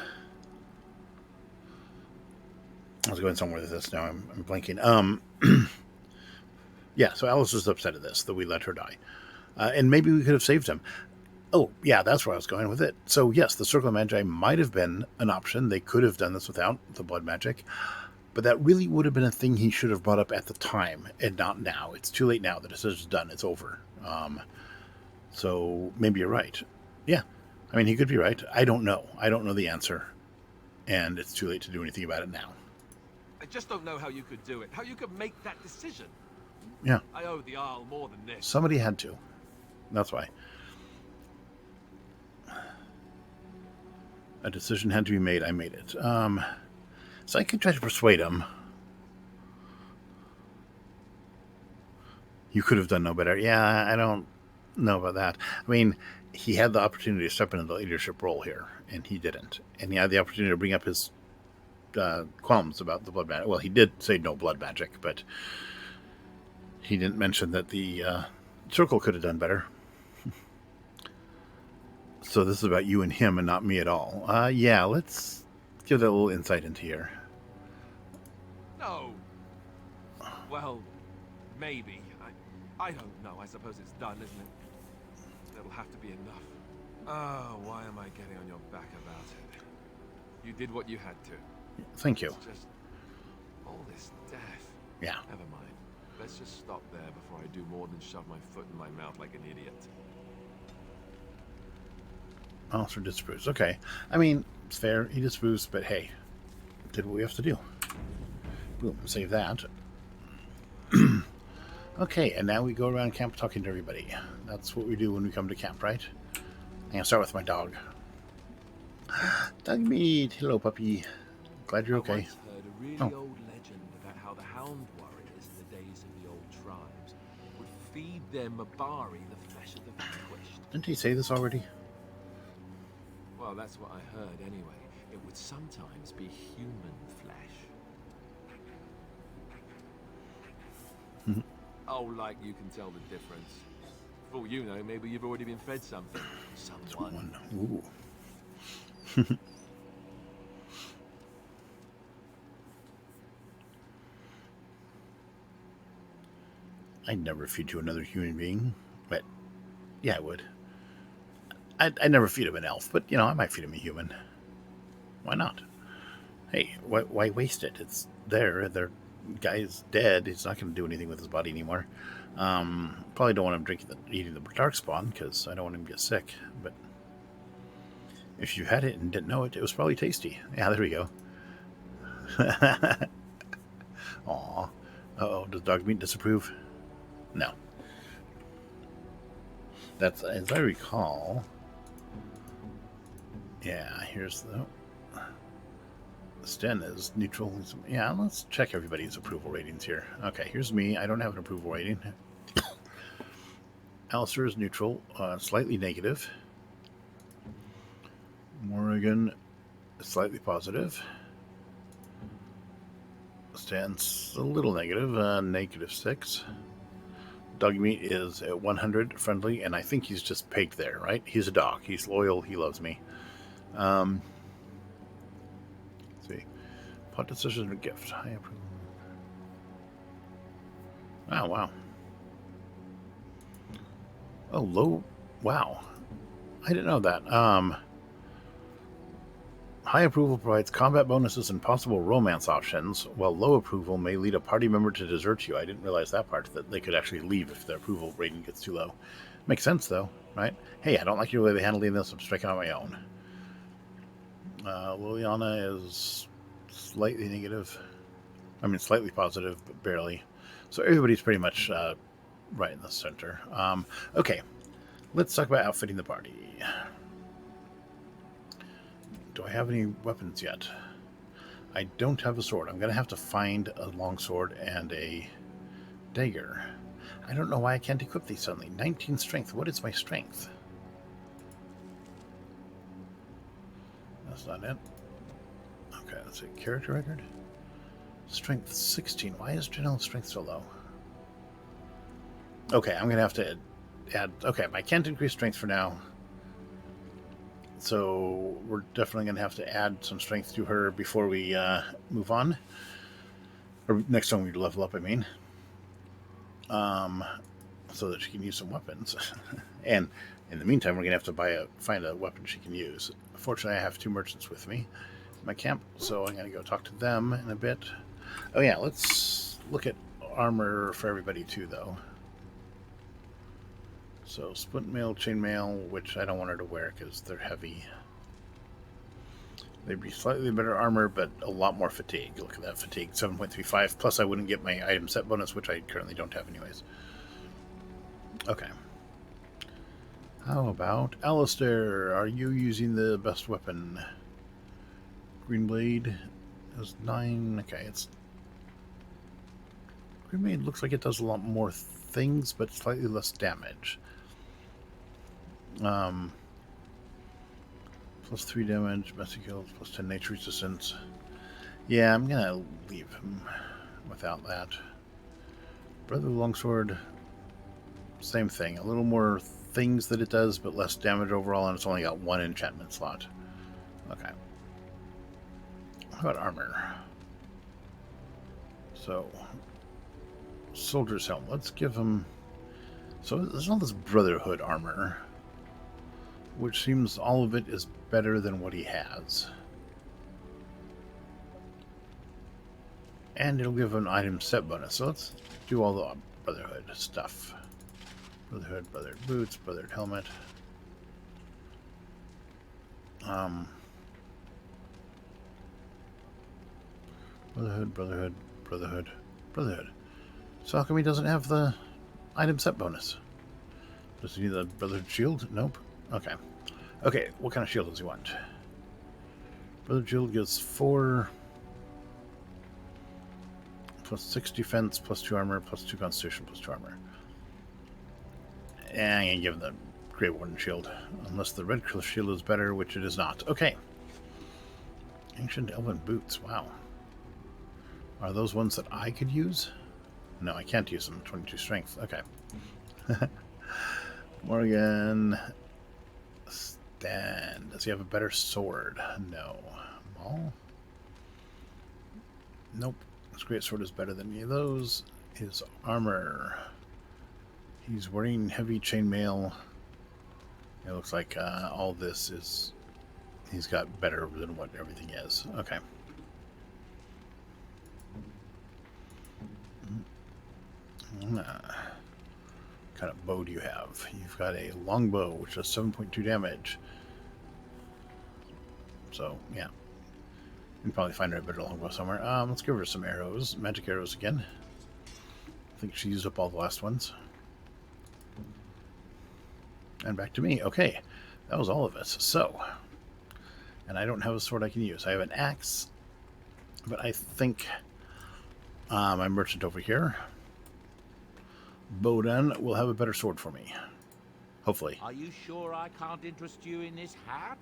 I was going somewhere with this. Now I'm blanking. Yeah, so Alice is upset at this, that we let her die. And maybe we could have saved him. Oh, yeah, that's where I was going with it. So, yes, the Circle of Magi might have been an option. They could have done this without the blood magic. But that really would have been a thing he should have brought up at the time, and not now. It's too late now. The decision's done. It's over. So, maybe you're right. Yeah. I mean, he could be right. I don't know. I don't know the answer. And it's too late to do anything about it now. I just don't know how you could do it. How you could make that decision. Yeah. I owe the Jarl more than this. Somebody had to. That's why. A decision had to be made. I made it. So I could try to persuade him. You could have done no better. Yeah, I don't know about that. I mean, he had the opportunity to step into the leadership role here, and he didn't. And he had the opportunity to bring up his qualms about the blood magic. Well, he did say no blood magic, but he didn't mention that the circle could have done better. So this is about you and him and not me at all. Yeah, let's give that a little insight into here. No. Well, maybe. I don't know. I suppose it's done, isn't it? It'll have to be enough. Oh, why am I getting on your back about it? You did what you had to. Thank you. It's just all this death. Yeah. Never mind. Let's just stop there before I do more than shove my foot in my mouth like an idiot. Alistair disapproves. Okay. I mean, it's fair. He disapproves, but hey, did what we have to do. Boom. Save that. Okay, and now we go around camp talking to everybody. That's what we do when we come to camp, right? I'm going to start with my dog. Dog meat. Hello, puppy. Glad you're okay. I once heard a really old legend about how the Hound warriors in the days of the old tribes would feed their Mabari the flesh of the vanquished. Didn't he say this already? Well, that's what I heard anyway. It would sometimes be human flesh. Oh, like you can tell the difference. For all you know, maybe you've already been fed something. Someone. Ooh. I'd never feed you another human being, but yeah, I would. I'd never feed him an elf, but you know, I might feed him a human. Why not? Hey, why waste it? It's there. The guy's dead. He's not going to do anything with his body anymore. Probably don't want him eating the darkspawn because I don't want him to get sick. But if you had it and didn't know it, it was probably tasty. Yeah, there we go. Aw. Uh-oh, does dog meat disapprove? No. That's, as I recall... Yeah, here's the... Sten is neutral. Yeah, let's check everybody's approval ratings here. Okay, here's me. I don't have an approval rating. Alistair is neutral, slightly negative. Morrigan, slightly positive. Stan's a little negative, -6. Dogmeat is at 100, friendly, and I think he's just pegged there, right? He's a dog. He's loyal. He loves me. Let's see. Pot decision or gift. High approval. Oh, wow. Oh, low. Wow. I didn't know that. High approval provides combat bonuses and possible romance options, while low approval may lead a party member to desert you. I didn't realize that part, that they could actually leave if their approval rating gets too low. Makes sense, though, right? Hey, I don't like your way of handling this. I'm striking on my own. Liliana is slightly negative. I mean, slightly positive, but barely. So everybody's pretty much right in the center. Okay, let's talk about outfitting the party. Do I have any weapons yet? I don't have a sword. I'm going to have to find a longsword and a dagger. I don't know why I can't equip these suddenly. 19 strength. What is my strength? That's not it. Okay, let's see. Character record. Strength 16. Why is Janelle's strength so low? Okay, I'm going to have to add... Okay, I can't increase strength for now. So we're definitely going to have to add some strength to her before we move on. Or next time we level up, I mean. So that she can use some weapons. And in the meantime, we're going to have to find a weapon she can use. Fortunately, I have 2 merchants with me in my camp, so I'm going to go talk to them in a bit. Oh yeah, let's look at armor for everybody too, though. So, splint mail, chainmail, which I don't want her to wear because they're heavy. They'd be slightly better armor, but a lot more fatigue. Look at that fatigue, 7.35. Plus, I wouldn't get my item set bonus, which I currently don't have anyways. Okay. How about Alistair? Are you using the best weapon? Green Blade is 9. Okay, it's... Green Blade looks like it does a lot more things, but slightly less damage. +3 damage, massive kills, +10 nature resistance. Yeah, I'm gonna leave him without that. Brother Longsword, same thing. A little more things that it does, but less damage overall, and it's only got one enchantment slot. Okay. How about armor? So, Soldier's Helm. Let's give him... So there's all this Brotherhood armor, which seems all of it is better than what he has. And it'll give an item set bonus. So let's do all the Brotherhood stuff. Brotherhood boots, Brotherhood helmet. Brotherhood. So how come he doesn't have the item set bonus? Does he need the Brotherhood shield? Nope. Okay. Okay, what kind of shield does he want? Brotherhood shield gives 4 plus 6 defense, plus 2 armor, plus 2 constitution, plus 2 armor. And I'm gonna give him the Grey Warden shield. Unless the Red Cliff shield is better, which it is not. Okay. Ancient Elven boots. Wow. Are those ones that I could use? No, I can't use them. 22 strength. Okay. Morgan. Stan. Does he have a better sword? No. Maul? Nope. His great sword is better than any of those. His armor. He's wearing heavy chainmail. It looks like all this is... He's got better than what everything is. Okay. What kind of bow do you have? You've got a longbow, which does 7.2 damage. So, yeah. You can probably find her a better longbow somewhere. Let's give her some arrows. Magic arrows again. I think she used up all the last ones. And back to me. Okay. That was all of us. So. And I don't have a sword I can use. I have an axe. But I think my merchant over here, Bowden, will have a better sword for me. Hopefully. Are you sure I can't interest you in this hat?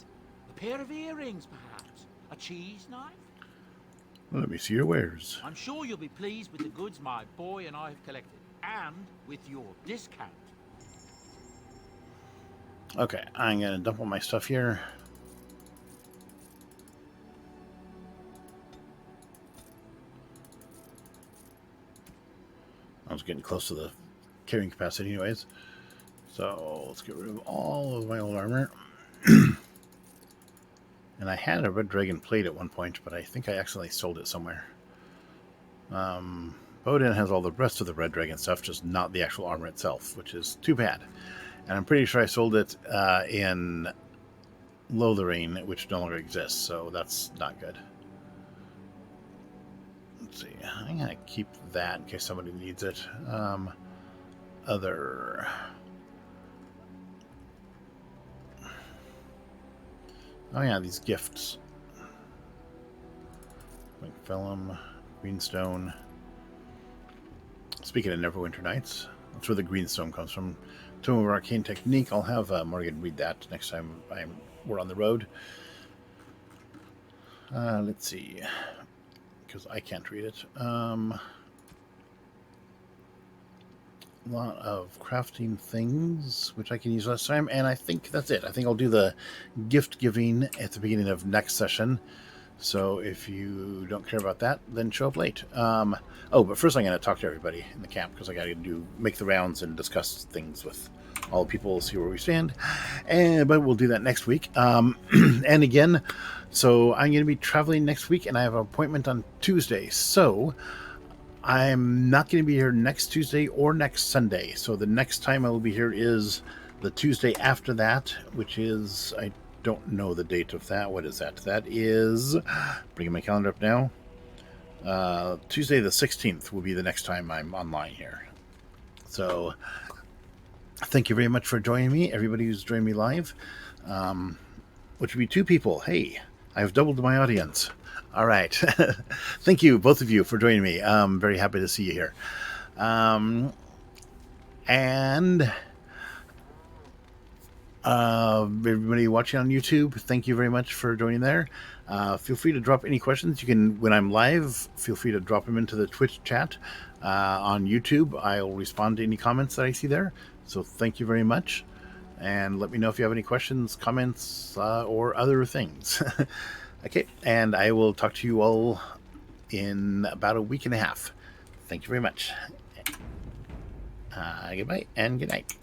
A pair of earrings, perhaps? A cheese knife? Let me see your wares. I'm sure you'll be pleased with the goods my boy and I have collected. And with your discount. Okay, I'm going to dump all my stuff here. I was getting close to the carrying capacity anyways. So let's get rid of all of my old armor. And I had a Red Dragon plate at one point, but I think I accidentally sold it somewhere. Bowden has all the rest of the Red Dragon stuff, just not the actual armor itself, which is too bad. And I'm pretty sure I sold it in Lothering, which no longer exists, so that's not good. Let's see. I'm going to keep that in case somebody needs it. Other... Oh yeah, these gifts. Like Vellum, Greenstone. Speaking of Neverwinter Nights, that's where the Greenstone comes from. Tomb of Arcane Technique. I'll have Morgan read that next time we're on the road. Let's see. Because I can't read it. A lot of crafting things, which I can use last time, and I think that's it. I think I'll do the gift giving at the beginning of next session. So if you don't care about that, then show up late. Oh, but first I'm going to talk to everybody in the camp, because I got to make the rounds and discuss things with all the people, see where we stand. But we'll do that next week. And again, so I'm going to be traveling next week, and I have an appointment on Tuesday. So I'm not going to be here next Tuesday or next Sunday. So the next time I will be here is the Tuesday after that, which is, I don't know the date of that. What is that? That is, bringing my calendar up now. Tuesday the 16th will be the next time I'm online here. So thank you very much for joining me, everybody who's joined me live, which would be 2 people. Hey, I've doubled my audience. All right. Thank you, both of you, for joining me. I'm very happy to see you here. And everybody watching on YouTube, thank you very much for joining there. Feel free to drop any questions. You can, when I'm live, feel free to drop them into the Twitch chat. On YouTube, I'll respond to any comments that I see there. So thank you very much. And let me know if you have any questions, comments, or other things. Okay, and I will talk to you all in about a week and a half. Thank you very much. Goodbye and good night.